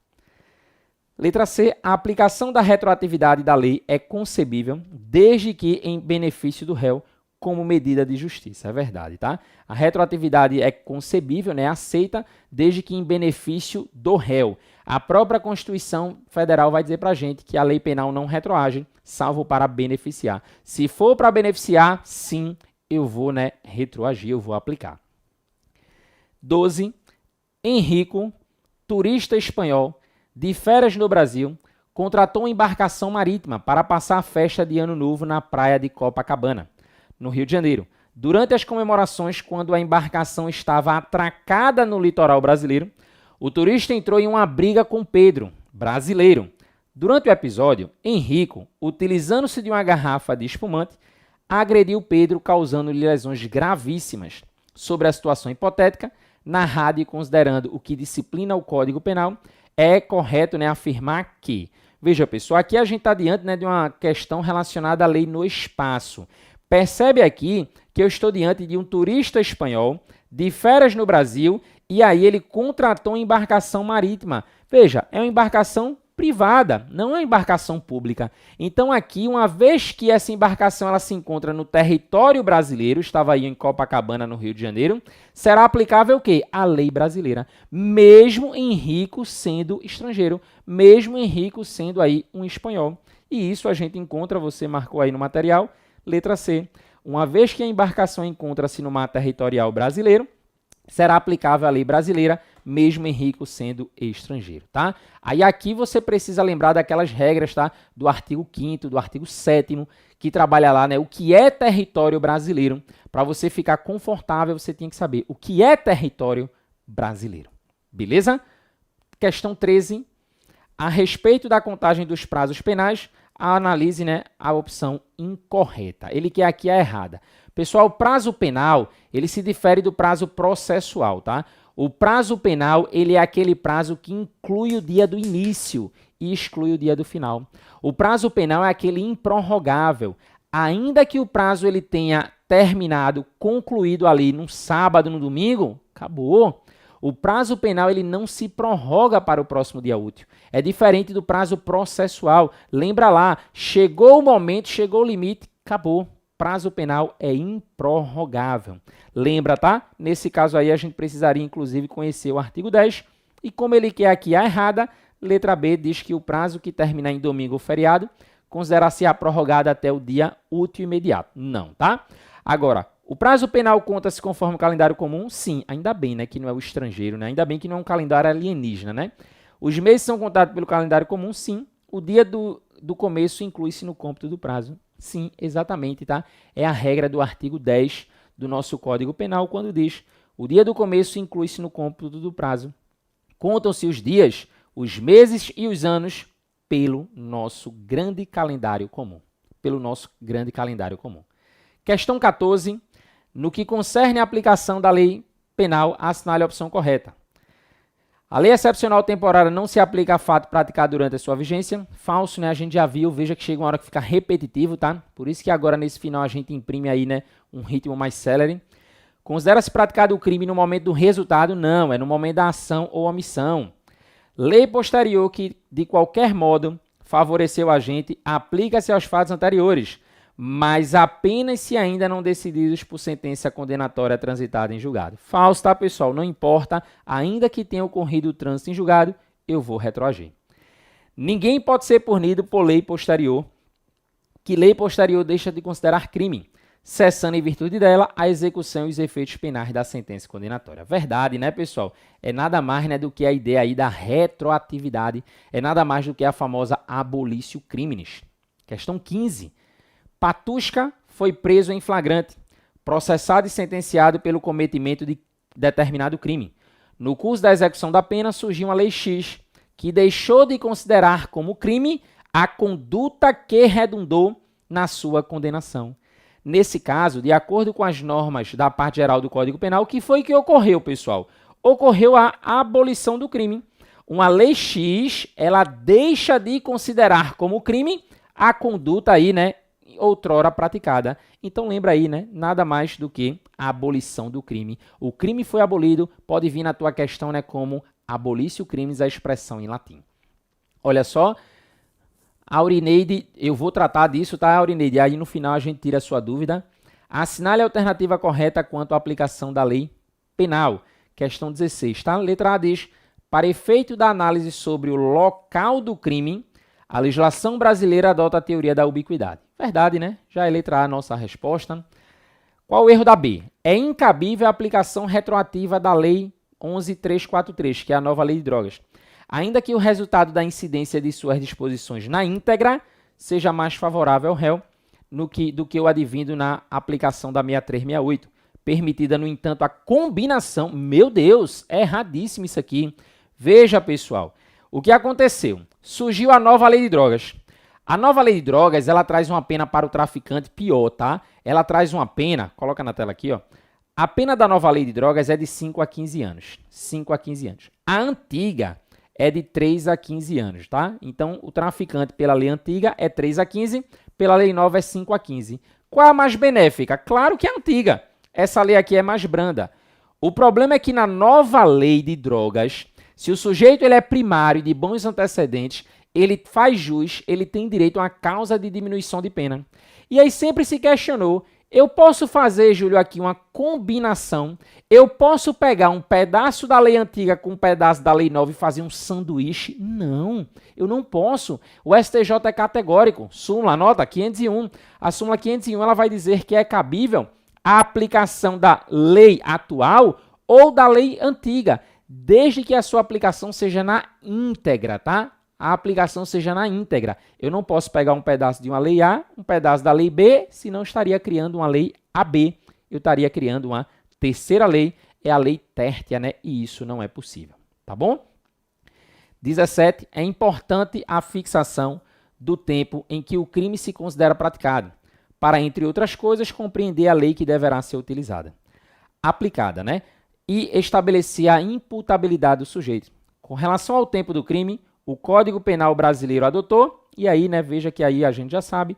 Letra C, a aplicação da retroatividade da lei é concebível desde que em benefício do réu como medida de justiça. É verdade, tá? A retroatividade é concebível, né, aceita, desde que em benefício do réu. A própria Constituição Federal vai dizer pra gente que a lei penal não retroage, salvo para beneficiar. Se for para beneficiar, sim, eu vou, né, retroagir, eu vou aplicar. 12. Henrico, turista espanhol, de férias no Brasil, contratou uma embarcação marítima para passar a festa de Ano Novo na praia de Copacabana, no Rio de Janeiro. Durante as comemorações, quando a embarcação estava atracada no litoral brasileiro, o turista entrou em uma briga com Pedro, brasileiro. Durante o episódio, Henrico, utilizando-se de uma garrafa de espumante, agrediu Pedro, causando-lhe lesões gravíssimas. Sobre a situação hipotética, narrada e considerando o que disciplina o Código Penal, é correto, né, afirmar que... Veja, pessoal, aqui a gente está diante, né, de uma questão relacionada à lei no espaço. Percebe aqui que eu estou diante de um turista espanhol de férias no Brasil e aí ele contratou uma embarcação marítima. Veja, é uma embarcação privada, não é uma embarcação pública. Então aqui, uma vez que essa embarcação ela se encontra no território brasileiro, estava aí em Copacabana, no Rio de Janeiro, será aplicável o quê? A lei brasileira, mesmo Henrico sendo estrangeiro, mesmo Henrico sendo aí um espanhol. E isso a gente encontra, você marcou aí no material, letra C. Uma vez que a embarcação encontra-se no mar territorial brasileiro, será aplicável a lei brasileira, mesmo Henrico sendo estrangeiro, tá? Aí aqui você precisa lembrar daquelas regras, tá? Do artigo 5º, do artigo 7º, que trabalha lá, né? O que é território brasileiro. Para você ficar confortável, você tem que saber o que é território brasileiro. Beleza? Questão 13. A respeito da contagem dos prazos penais, analise, né, a opção incorreta. Ele quer aqui a errada. Pessoal, o prazo penal, ele se difere do prazo processual, tá? O prazo penal, ele é aquele prazo que inclui o dia do início e exclui o dia do final. O prazo penal é aquele improrrogável. Ainda que o prazo ele tenha terminado, concluído ali no sábado, no domingo, acabou. O prazo penal ele não se prorroga para o próximo dia útil. É diferente do prazo processual. Lembra lá, chegou o momento, chegou o limite, acabou. Prazo penal é improrrogável. Lembra, tá? Nesse caso aí a gente precisaria inclusive conhecer o artigo 10 e como ele quer aqui a errada, letra B diz que o prazo que terminar em domingo ou feriado considera-se prorrogado até o dia útil imediato. Não, tá? Agora, o prazo penal conta-se conforme o calendário comum? Sim, ainda bem, né, que não é o estrangeiro, né? Ainda bem que não é um calendário alienígena, né? Os meses são contados pelo calendário comum? Sim. O dia do começo inclui-se no cômputo do prazo? Sim, exatamente, tá? É a regra do artigo 10 do nosso Código Penal, quando diz o dia do começo inclui-se no cômputo do prazo. Contam-se os dias, os meses e os anos pelo nosso grande calendário comum. Pelo nosso grande calendário comum. Questão 14. No que concerne a aplicação da lei penal, assinale a opção correta. A lei excepcional temporária não se aplica a fato praticado durante a sua vigência. Falso, né? A gente já viu, veja que chega uma hora que fica repetitivo, tá? Por isso que agora nesse final a gente imprime aí, né, um ritmo mais célere. Considera-se praticado o crime no momento do resultado? Não, é no momento da ação ou omissão. Lei posterior que, de qualquer modo, favoreceu o agente, aplica-se aos fatos anteriores, mas apenas se ainda não decididos por sentença condenatória transitada em julgado. Falso, tá, pessoal? Não importa, ainda que tenha ocorrido o trânsito em julgado, eu vou retroagir. Ninguém pode ser punido por lei posterior, que lei posterior deixa de considerar crime, cessando em virtude dela a execução e os efeitos penais da sentença condenatória. Verdade, né, pessoal? É nada mais, né, do que a ideia aí da retroatividade, é nada mais do que a famosa abolitio criminis. Questão 15. Patuschka foi preso em flagrante, processado e sentenciado pelo cometimento de determinado crime. No curso da execução da pena, surgiu uma lei X, que deixou de considerar como crime a conduta que redundou na sua condenação. Nesse caso, de acordo com as normas da parte geral do Código Penal, o que foi que ocorreu, pessoal? Ocorreu a abolição do crime. Uma lei X, ela deixa de considerar como crime a conduta aí, né, outrora praticada. Então lembra aí, né, nada mais do que a abolição do crime. O crime foi abolido, pode vir na tua questão, né, como abolício crimes, a expressão em latim. Olha só, Aurineide, eu vou tratar disso, tá, Aurineide? Aí no final a gente tira a sua dúvida. Assinale a alternativa correta quanto à aplicação da lei penal. Questão 16, tá? Letra A diz: para efeito da análise sobre o local do crime, a legislação brasileira adota a teoria da ubiquidade. Verdade, né? Já é letra A a nossa resposta. Qual o erro da B? É incabível a aplicação retroativa da Lei 11.343, que é a nova Lei de Drogas, ainda que o resultado da incidência de suas disposições na íntegra seja mais favorável ao réu do que o advindo na aplicação da 6368, permitida, no entanto, a combinação. Meu Deus, é erradíssimo isso aqui. Veja, pessoal, o que aconteceu? Surgiu a nova Lei de Drogas. A nova Lei de Drogas, ela traz uma pena para o traficante pior, tá? Ela traz uma pena, coloca na tela aqui, ó. A pena da nova Lei de Drogas é de 5 a 15 anos. 5 a 15 anos. A antiga é de 3 a 15 anos, tá? Então, o traficante pela lei antiga é 3 a 15, pela lei nova é 5 a 15. Qual a mais benéfica? Claro que é a antiga. Essa lei aqui é mais branda. O problema é que na nova Lei de Drogas, se o sujeito ele é primário e de bons antecedentes, ele faz jus, ele tem direito a uma causa de diminuição de pena. E aí sempre se questionou, eu posso fazer, Júlio, aqui uma combinação, eu posso pegar um pedaço da lei antiga com um pedaço da lei nova e fazer um sanduíche? Não, eu não posso. O STJ é categórico. Súmula, nota 501. A súmula 501 ela vai dizer que é cabível a aplicação da lei atual ou da lei antiga, desde que a sua aplicação seja na íntegra, tá? A aplicação seja na íntegra. Eu não posso pegar um pedaço de uma lei A, um pedaço da lei B, senão estaria criando uma lei AB. Eu estaria criando uma terceira lei, é a lei tértea, né? E isso não é possível, tá bom? 17. É importante a fixação do tempo em que o crime se considera praticado, para, entre outras coisas, compreender a lei que deverá ser utilizada, aplicada, né? E estabelecer a imputabilidade do sujeito. Com relação ao tempo do crime, o Código Penal brasileiro adotou, e aí, né, veja que aí a gente já sabe,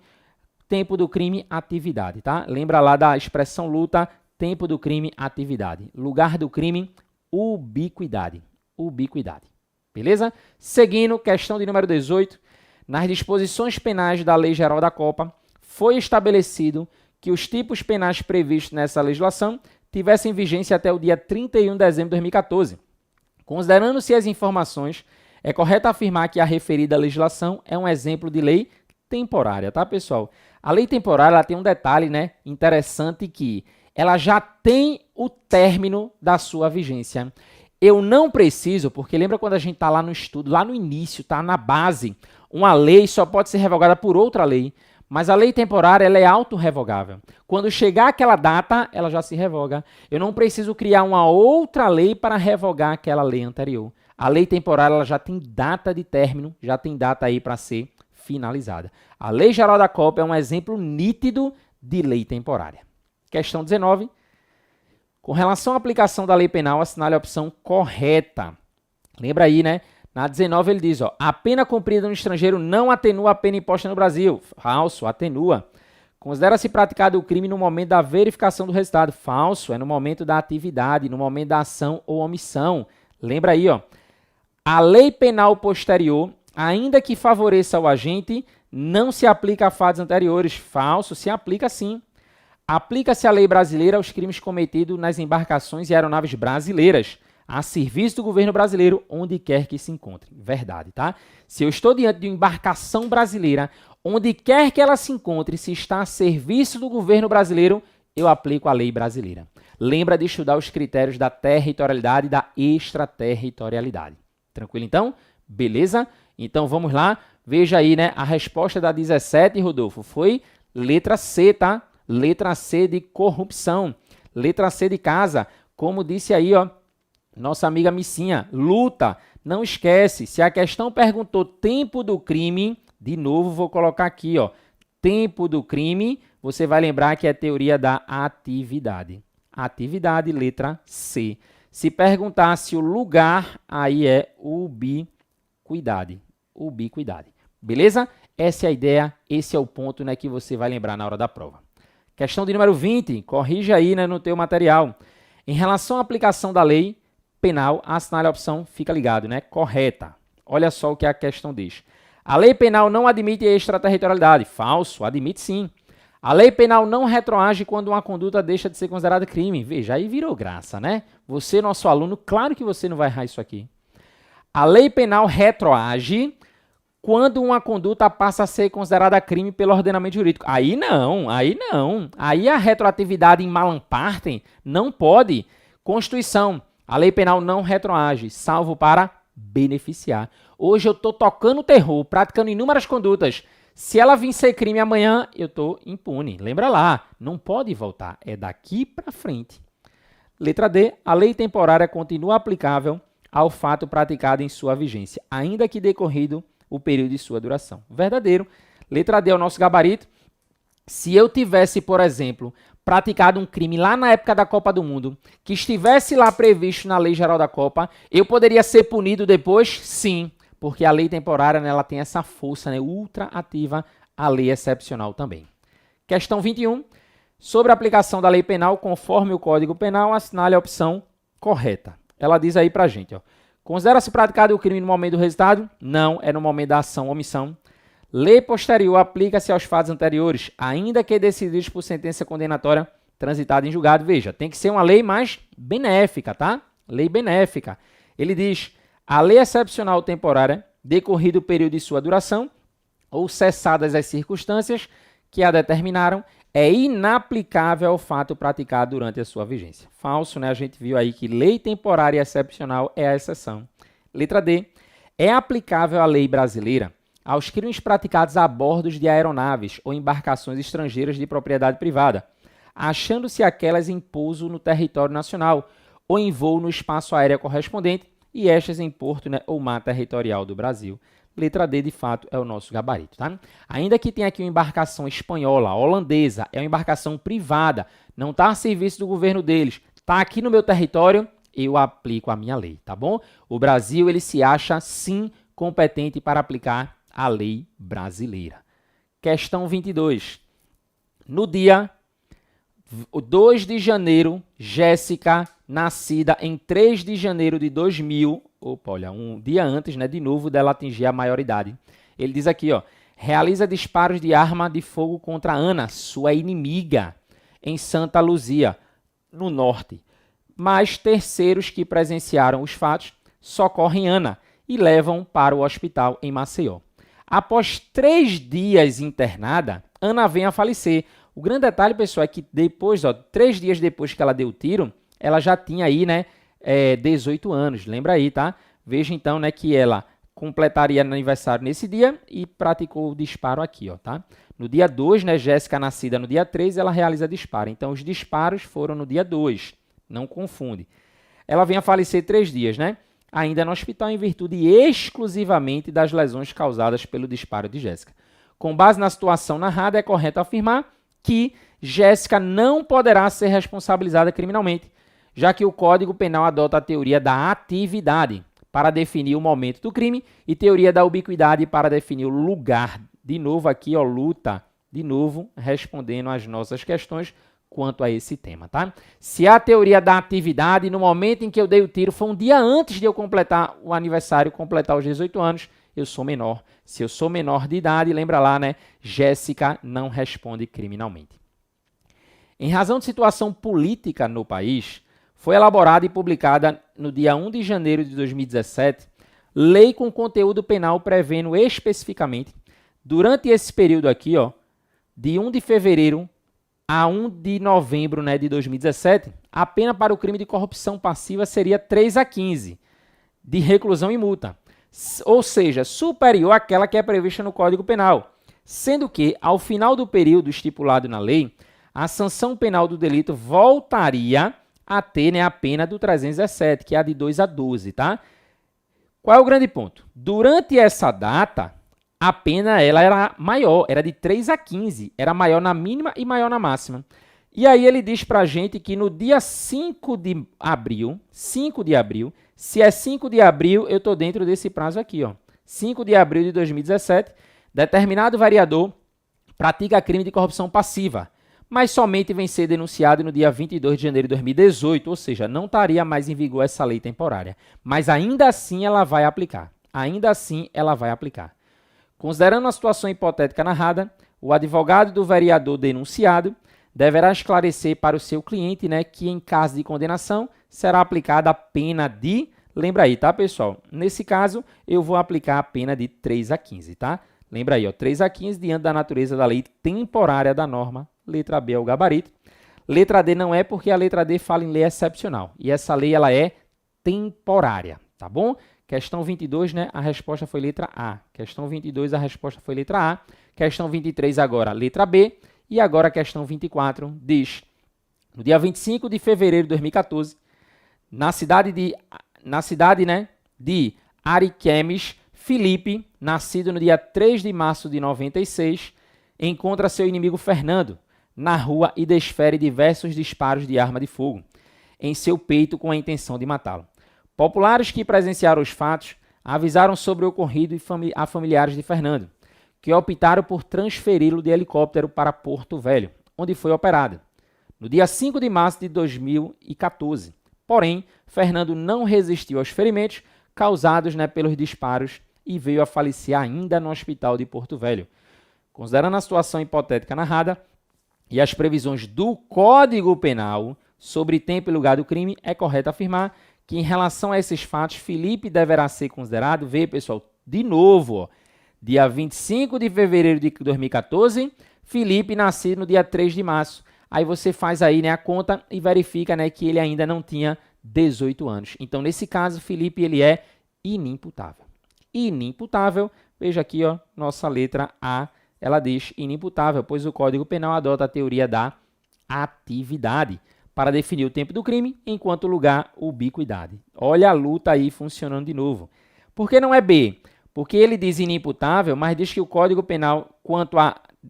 tempo do crime, atividade, tá? Lembra lá da expressão luta, tempo do crime, atividade. Lugar do crime, ubiquidade. Ubiquidade. Beleza? Seguindo, questão de número 18. Nas disposições penais da Lei Geral da Copa, foi estabelecido que os tipos penais previstos nessa legislação tivessem vigência até o dia 31 de dezembro de 2014. Considerando-se as informações, é correto afirmar que a referida legislação é um exemplo de lei temporária, tá, pessoal? A lei temporária ela tem um detalhe, né, interessante, que ela já tem o término da sua vigência. Eu não preciso, porque lembra quando a gente está lá no estudo, lá no início, tá na base, uma lei só pode ser revogada por outra lei, mas a lei temporária ela é autorrevogável. Quando chegar aquela data, ela já se revoga. Eu não preciso criar uma outra lei para revogar aquela lei anterior. A lei temporária ela já tem data de término, já tem data aí para ser finalizada. A Lei Geral da Copa é um exemplo nítido de lei temporária. Questão 19. Com relação à aplicação da lei penal, assinale a opção correta. Lembra aí, né? Na 19 ele diz, ó, a pena cumprida no estrangeiro não atenua a pena imposta no Brasil. Falso, atenua. Considera-se praticado o crime no momento da verificação do resultado. Falso, é no momento da atividade, no momento da ação ou omissão. Lembra aí, ó. A lei penal posterior, ainda que favoreça o agente, não se aplica a fatos anteriores. Falso, se aplica sim. Aplica-se a lei brasileira aos crimes cometidos nas embarcações e aeronaves brasileiras, a serviço do governo brasileiro, onde quer que se encontre. Verdade, tá? Se eu estou diante de uma embarcação brasileira, onde quer que ela se encontre, se está a serviço do governo brasileiro, eu aplico a lei brasileira. Lembra de estudar os critérios da territorialidade e da extraterritorialidade. Tranquilo, então? Beleza? Então, vamos lá. Veja aí, né? A resposta da 17, Rodolfo, foi letra C, tá? Letra C de corrupção. Letra C de casa. Como disse aí, ó, nossa amiga Missinha, luta. Não esquece, se a questão perguntou tempo do crime, de novo vou colocar aqui, ó, tempo do crime, você vai lembrar que é teoria da atividade. Atividade, letra C. Se perguntasse o lugar, aí é ubiquidade. Ubiquidade. Beleza? Essa é a ideia, esse é o ponto, né, que você vai lembrar na hora da prova. Questão de número 20, corrija aí, né, no teu material. Em relação à aplicação da lei penal, assinale a opção, fica ligado, né, correta. Olha só o que a questão diz. A lei penal não admite extraterritorialidade. Falso, admite sim. A lei penal não retroage quando uma conduta deixa de ser considerada crime. Veja, aí virou graça, né? Você, nosso aluno, claro que você não vai errar isso aqui. A lei penal retroage quando uma conduta passa a ser considerada crime pelo ordenamento jurídico. Aí não, aí não. Aí a retroatividade em malam partem não pode. Constituição, a lei penal não retroage, salvo para beneficiar. Hoje eu estou tocando terror, praticando inúmeras condutas. Se ela vir ser crime amanhã, eu estou impune. Lembra lá, não pode voltar, é daqui para frente. Letra D, a lei temporária continua aplicável ao fato praticado em sua vigência, ainda que decorrido o período de sua duração. Verdadeiro. Letra D é o nosso gabarito. Se eu tivesse, por exemplo, praticado um crime lá na época da Copa do Mundo, que estivesse lá previsto na Lei Geral da Copa, eu poderia ser punido depois? Sim, porque a lei temporária, né, ela tem essa força, né, ultra ativa, a lei excepcional também. Questão 21. Sobre a aplicação da lei penal conforme o Código Penal, assinale a opção correta. Ela diz aí pra gente, ó. Considera-se praticado o crime no momento do resultado? Não, é no momento da ação ou omissão. Lei posterior aplica-se aos fatos anteriores, ainda que decididos por sentença condenatória transitada em julgado. Veja, tem que ser uma lei mais benéfica, tá? Lei benéfica. Ele diz, a lei excepcional temporária, decorrido o período de sua duração, ou cessadas as circunstâncias que a determinaram, é inaplicável ao fato praticado durante a sua vigência. Falso, né? A gente viu aí que lei temporária excepcional é a exceção. Letra D. É aplicável a lei brasileira aos crimes praticados a bordo de aeronaves ou embarcações estrangeiras de propriedade privada, achando-se aquelas em pouso no território nacional ou em voo no espaço aéreo correspondente e estas em porto, né, ou mar territorial do Brasil. Letra D, de fato, é o nosso gabarito, tá? Ainda que tenha aqui uma embarcação espanhola, holandesa, é uma embarcação privada, não está a serviço do governo deles, está aqui no meu território, eu aplico a minha lei, tá bom? O Brasil, ele se acha, sim, competente para aplicar a lei brasileira. Questão 22. No dia 2 de janeiro, Jéssica, nascida em 3 de janeiro de 2000, opa, olha, um dia antes, né, de novo dela atingir a maioridade. Ele diz aqui, ó, realiza disparos de arma de fogo contra Ana, sua inimiga, em Santa Luzia, no norte. Mas terceiros que presenciaram os fatos socorrem Ana e levam para o hospital em Maceió. Após 3 dias internada, Ana vem a falecer. O grande detalhe, pessoal, é que depois, ó, 3 dias depois que ela deu o tiro, ela já tinha aí, né, 18 anos. Lembra aí, tá? Veja então, né, que ela completaria aniversário nesse dia e praticou o disparo aqui, ó, tá? No dia 2, né, Jéssica nascida no dia 3, ela realiza disparo. Então, os disparos foram no dia 2. Não confunde. Ela vem a falecer 3 dias, né? Ainda no hospital em virtude exclusivamente das lesões causadas pelo disparo de Jéssica. Com base na situação narrada, é correto afirmar que Jéssica não poderá ser responsabilizada criminalmente, já que o Código Penal adota a teoria da atividade para definir o momento do crime e teoria da ubiquidade para definir o lugar. De novo aqui, ó, luta, de novo, respondendo às nossas questões quanto a esse tema, tá? Se a teoria da atividade, no momento em que eu dei o tiro, foi um dia antes de eu completar o aniversário, completar os 18 anos, eu sou menor. Se eu sou menor de idade, lembra lá, né? Jéssica não responde criminalmente. Em razão de situação política no país, foi elaborada e publicada no dia 1 de janeiro de 2017, lei com conteúdo penal prevendo especificamente, durante esse período aqui, ó, de 1 de fevereiro a 1 de novembro, né, de 2017, a pena para o crime de corrupção passiva seria 3 a 15 de reclusão e multa, ou seja, superior àquela que é prevista no Código Penal, sendo que, ao final do período estipulado na lei, a sanção penal do delito voltaria a ter, né, a pena do 317, que é a de 2 a 12, tá? Qual é o grande ponto? Durante essa data, a pena ela era maior, era de 3 a 15, era maior na mínima e maior na máxima. E aí ele diz pra gente que no dia 5 de abril, se é 5 de abril, eu estou dentro desse prazo aqui, ó. 5 de abril de 2017, determinado vereador pratica crime de corrupção passiva, mas somente vem ser denunciado no dia 22 de janeiro de 2018, ou seja, não estaria mais em vigor essa lei temporária. Mas ainda assim ela vai aplicar. Ainda assim ela vai aplicar. Considerando a situação hipotética narrada, o advogado do vereador denunciado deverá esclarecer para o seu cliente, né, que em caso de condenação será aplicada a pena de... Lembra aí, tá, pessoal? Nesse caso, eu vou aplicar a pena de 3 a 15, tá? Lembra aí, ó, 3 a 15 diante da natureza da lei temporária da norma. Letra B é o gabarito. Letra D não é porque a letra D fala em lei excepcional. E essa lei ela é temporária, tá bom? Questão 22, né? A resposta foi letra A. Questão 22, a resposta foi letra A. Questão 23 agora, letra B. E agora a questão 24 diz: no dia 25 de fevereiro de 2014, na cidade, né, de Ariquemes, Felipe, nascido no dia 3 de março de 96, encontra seu inimigo Fernando na rua e desfere diversos disparos de arma de fogo em seu peito com a intenção de matá-lo. Populares que presenciaram os fatos avisaram sobre o ocorrido a familiares de Fernando, que optaram por transferi-lo de helicóptero para Porto Velho, onde foi operado, no dia 5 de março de 2014. Porém, Fernando não resistiu aos ferimentos causados, né, pelos disparos e veio a falecer ainda no hospital de Porto Velho. Considerando a situação hipotética narrada e as previsões do Código Penal sobre tempo e lugar do crime, é correto afirmar que, em relação a esses fatos, Felipe deverá ser considerado, vê, pessoal, de novo, ó, dia 25 de fevereiro de 2014, Felipe nascido no dia 3 de março. Aí você faz aí, né, a conta e verifica, né, que ele ainda não tinha 18 anos. Então, nesse caso, Felipe ele é inimputável. Inimputável, veja aqui, ó, nossa letra A, ela diz inimputável, pois o Código Penal adota a teoria da atividade para definir o tempo do crime, enquanto o lugar, ubiquidade. Olha a luta aí funcionando de novo. Por que não é B? Porque ele diz inimputável, mas diz que o Código Penal,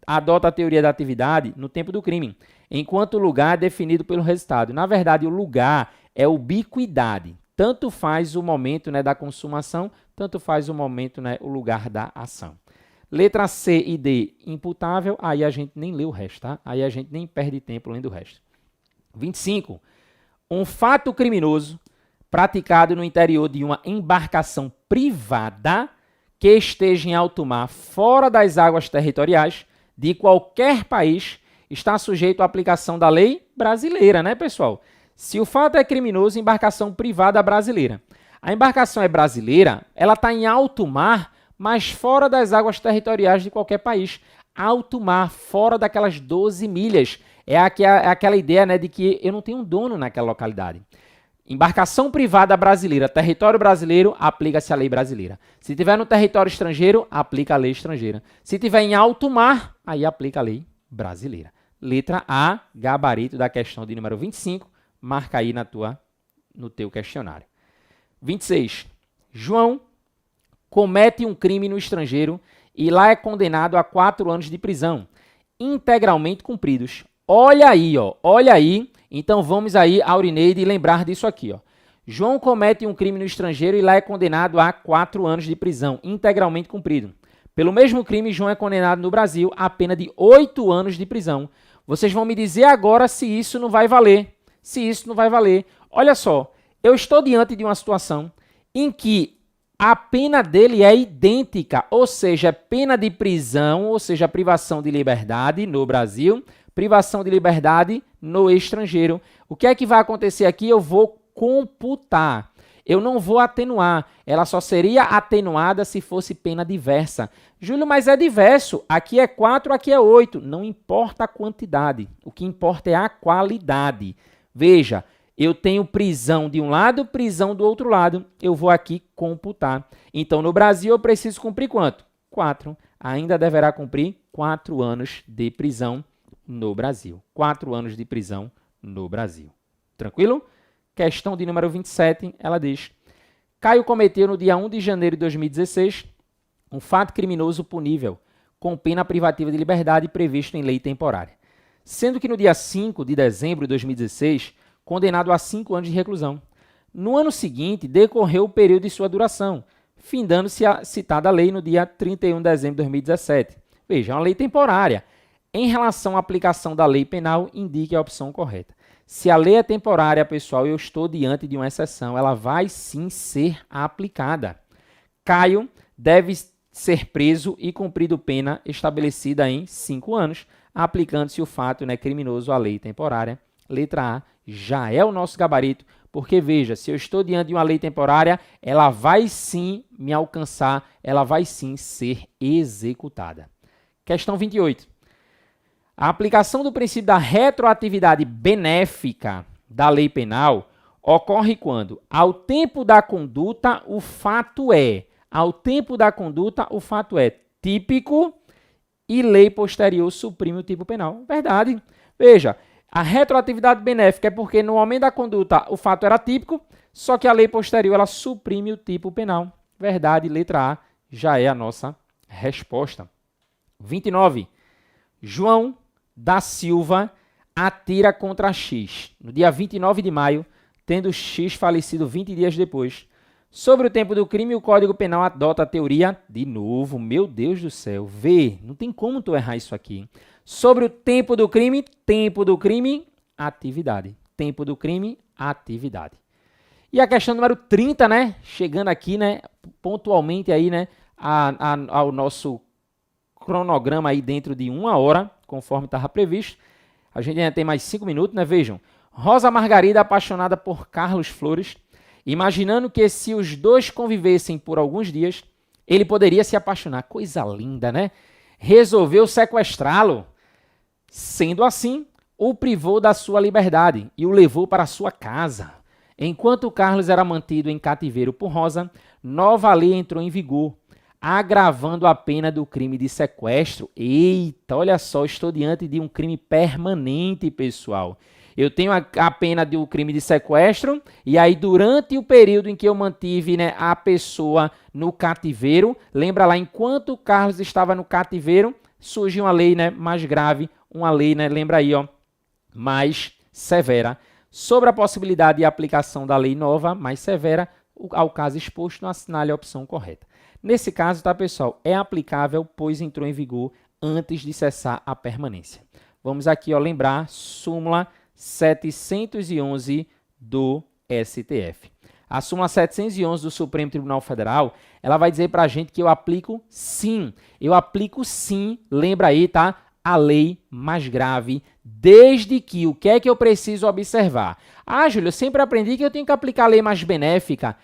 adota a teoria da atividade no tempo do crime, enquanto o lugar é definido pelo resultado. Na verdade, o lugar é ubiquidade. Tanto faz o momento, né, da consumação, tanto faz o momento, né, o lugar da ação. Letra C e D, imputável, aí a gente nem lê o resto, tá? Aí a gente nem perde tempo lendo o resto. 25. Um fato criminoso praticado no interior de uma embarcação privada que esteja em alto mar fora das águas territoriais de qualquer país está sujeito à aplicação da lei brasileira, né, pessoal? Se o fato é criminoso, embarcação privada brasileira. A embarcação é brasileira, ela está em alto mar, mas fora das águas territoriais de qualquer país. Alto mar, fora daquelas 12 milhas. É aquela ideia, né, de que eu não tenho um dono naquela localidade. Embarcação privada brasileira, território brasileiro, aplica-se a lei brasileira. Se tiver no território estrangeiro, aplica a lei estrangeira. Se tiver em alto mar, aí aplica a lei brasileira. Letra A, gabarito da questão de número 25, marca aí no teu questionário. 26. João comete um crime no estrangeiro e lá é condenado a 4 anos de prisão, integralmente cumpridos. Olha aí, ó, olha aí. Então vamos aí, Aurineide, lembrar disso aqui, ó. João comete um crime no estrangeiro e lá é condenado a 4 anos de prisão, integralmente cumprido. Pelo mesmo crime, João é condenado no Brasil a pena de 8 anos de prisão. Vocês vão me dizer agora se isso não vai valer. Se isso não vai valer. Olha só, eu estou diante de uma situação em que a pena dele é idêntica, ou seja, pena de prisão, ou seja, privação de liberdade no Brasil, privação de liberdade no estrangeiro. O que é que vai acontecer aqui? Eu vou computar. Eu não vou atenuar. Ela só seria atenuada se fosse pena diversa. Júlio, mas é diverso. Aqui é 4, aqui é 8. Não importa a quantidade. O que importa é a qualidade. Veja, eu tenho prisão de um lado, prisão do outro lado. Eu vou aqui computar. Então, no Brasil, eu preciso cumprir quanto? 4. Ainda deverá cumprir 4 anos de prisão. no Brasil. 4 anos de prisão no Brasil. Tranquilo? Questão de número 27, ela diz: Caio cometeu no dia 1 de janeiro de 2016 um fato criminoso punível, com pena privativa de liberdade previsto em lei temporária, sendo que no dia 5 de dezembro de 2016, condenado a 5 anos de reclusão. No ano seguinte, decorreu o período de sua duração, findando-se a citada lei no dia 31 de dezembro de 2017. Veja, é uma lei temporária. Em relação à aplicação da lei penal, indique a opção correta. Se a lei é temporária, pessoal, eu estou diante de uma exceção. Ela vai sim ser aplicada. Caio deve ser preso e cumprido pena estabelecida em 5 anos, aplicando-se o fato criminoso à lei temporária. Letra A já é o nosso gabarito, porque veja, se eu estou diante de uma lei temporária, ela vai sim me alcançar, ela vai sim ser executada. Questão 28. A aplicação do princípio da retroatividade benéfica da lei penal ocorre quando, ao tempo da conduta, o fato é típico e lei posterior suprime o tipo penal. Verdade. Veja, a retroatividade benéfica é porque no momento da conduta o fato era típico, só que a lei posterior ela suprime o tipo penal. Verdade, letra A já é a nossa resposta. 29. João da Silva atira contra X, no dia 29 de maio, tendo X falecido 20 dias depois. Sobre o tempo do crime, o Código Penal adota a teoria, de novo, meu Deus do céu, vê, não tem como tu errar isso aqui. Sobre o tempo do crime, atividade. Tempo do crime, atividade. E a questão número 30, chegando aqui, pontualmente aí, ao nosso cronograma aí dentro de 1 hora, conforme estava previsto. A gente ainda tem mais 5 minutos, Vejam. Rosa Margarida, apaixonada por Carlos Flores, imaginando que se os dois convivessem por alguns dias, ele poderia se apaixonar. Coisa linda, Resolveu sequestrá-lo. Sendo assim, o privou da sua liberdade e o levou para sua casa. Enquanto Carlos era mantido em cativeiro por Rosa, nova lei entrou em vigor, agravando a pena do crime de sequestro. Eita, olha só, estou diante de um crime permanente, pessoal. Eu tenho a pena do crime de sequestro, e aí durante o período em que eu mantive a pessoa no cativeiro, lembra lá, enquanto o Carlos estava no cativeiro, surge uma lei mais grave, uma lei, lembra aí, mais severa, sobre a possibilidade de aplicação da lei nova, mais severa, ao caso exposto, não assinale a opção correta. Nesse caso, tá, pessoal, é aplicável, pois entrou em vigor antes de cessar a permanência. Vamos aqui, lembrar, súmula 711 do STF. A súmula 711 do Supremo Tribunal Federal, ela vai dizer para a gente que eu aplico sim, lembra aí, tá? A lei mais grave, desde que, o que é que eu preciso observar? Ah, Júlio, eu sempre aprendi que eu tenho que aplicar a lei mais benéfica.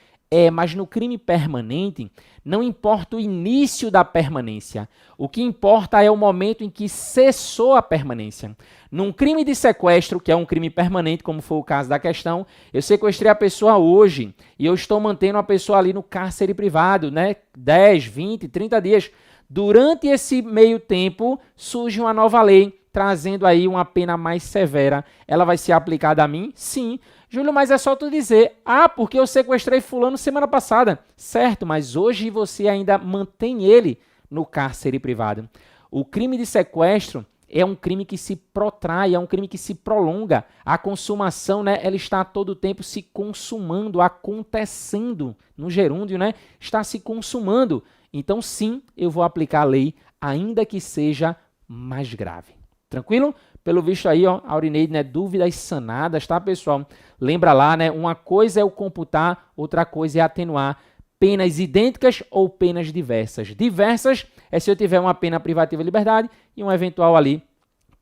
Mas no crime permanente, não importa o início da permanência. O que importa é o momento em que cessou a permanência. Num crime de sequestro, que é um crime permanente, como foi o caso da questão, eu sequestrei a pessoa hoje e eu estou mantendo a pessoa ali no cárcere privado, 10, 20, 30 dias. Durante esse meio tempo, surge uma nova lei, trazendo aí uma pena mais severa. Ela vai ser aplicada a mim? Sim. Júlio, mas é só tu dizer, porque eu sequestrei fulano semana passada. Certo, mas hoje você ainda mantém ele no cárcere privado. O crime de sequestro é um crime que se protrai, é um crime que se prolonga. A consumação, ela está a todo tempo se consumando, acontecendo no gerúndio, está se consumando. Então, sim, eu vou aplicar a lei, ainda que seja mais grave. Tranquilo? Pelo visto aí, Aurineide, dúvidas sanadas, tá, pessoal? Lembra lá, uma coisa é o computar, outra coisa é atenuar. Penas idênticas ou penas diversas. Diversas é se eu tiver uma pena privativa de liberdade e uma eventual ali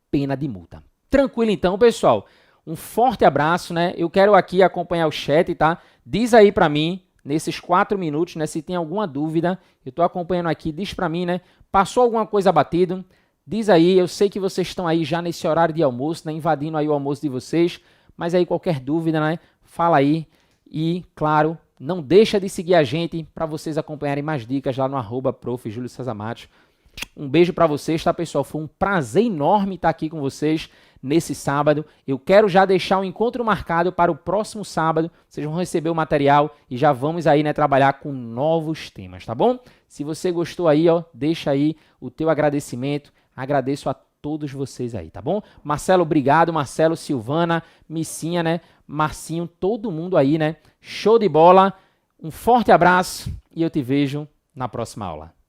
pena de multa. Tranquilo então, pessoal? Um forte abraço, Eu quero aqui acompanhar o chat, tá? Diz aí pra mim, nesses 4 minutos, se tem alguma dúvida. Eu tô acompanhando aqui, diz pra mim, Passou alguma coisa batido? Diz aí, eu sei que vocês estão aí já nesse horário de almoço, invadindo aí o almoço de vocês, mas aí qualquer dúvida, fala aí. E, claro, não deixa de seguir a gente para vocês acompanharem mais dicas lá no @prof. Júlio César Matos. Um beijo para vocês, tá, pessoal? Foi um prazer enorme estar aqui com vocês nesse sábado. Eu quero já deixar um encontro marcado para o próximo sábado. Vocês vão receber o material e já vamos aí, né, trabalhar com novos temas, tá bom? Se você gostou aí, ó, deixa aí o teu agradecimento. Agradeço a todos vocês aí, tá bom? Marcelo, obrigado. Marcelo, Silvana, Missinha, né? Marcinho, todo mundo aí, né? Show de bola. Um forte abraço e eu te vejo na próxima aula.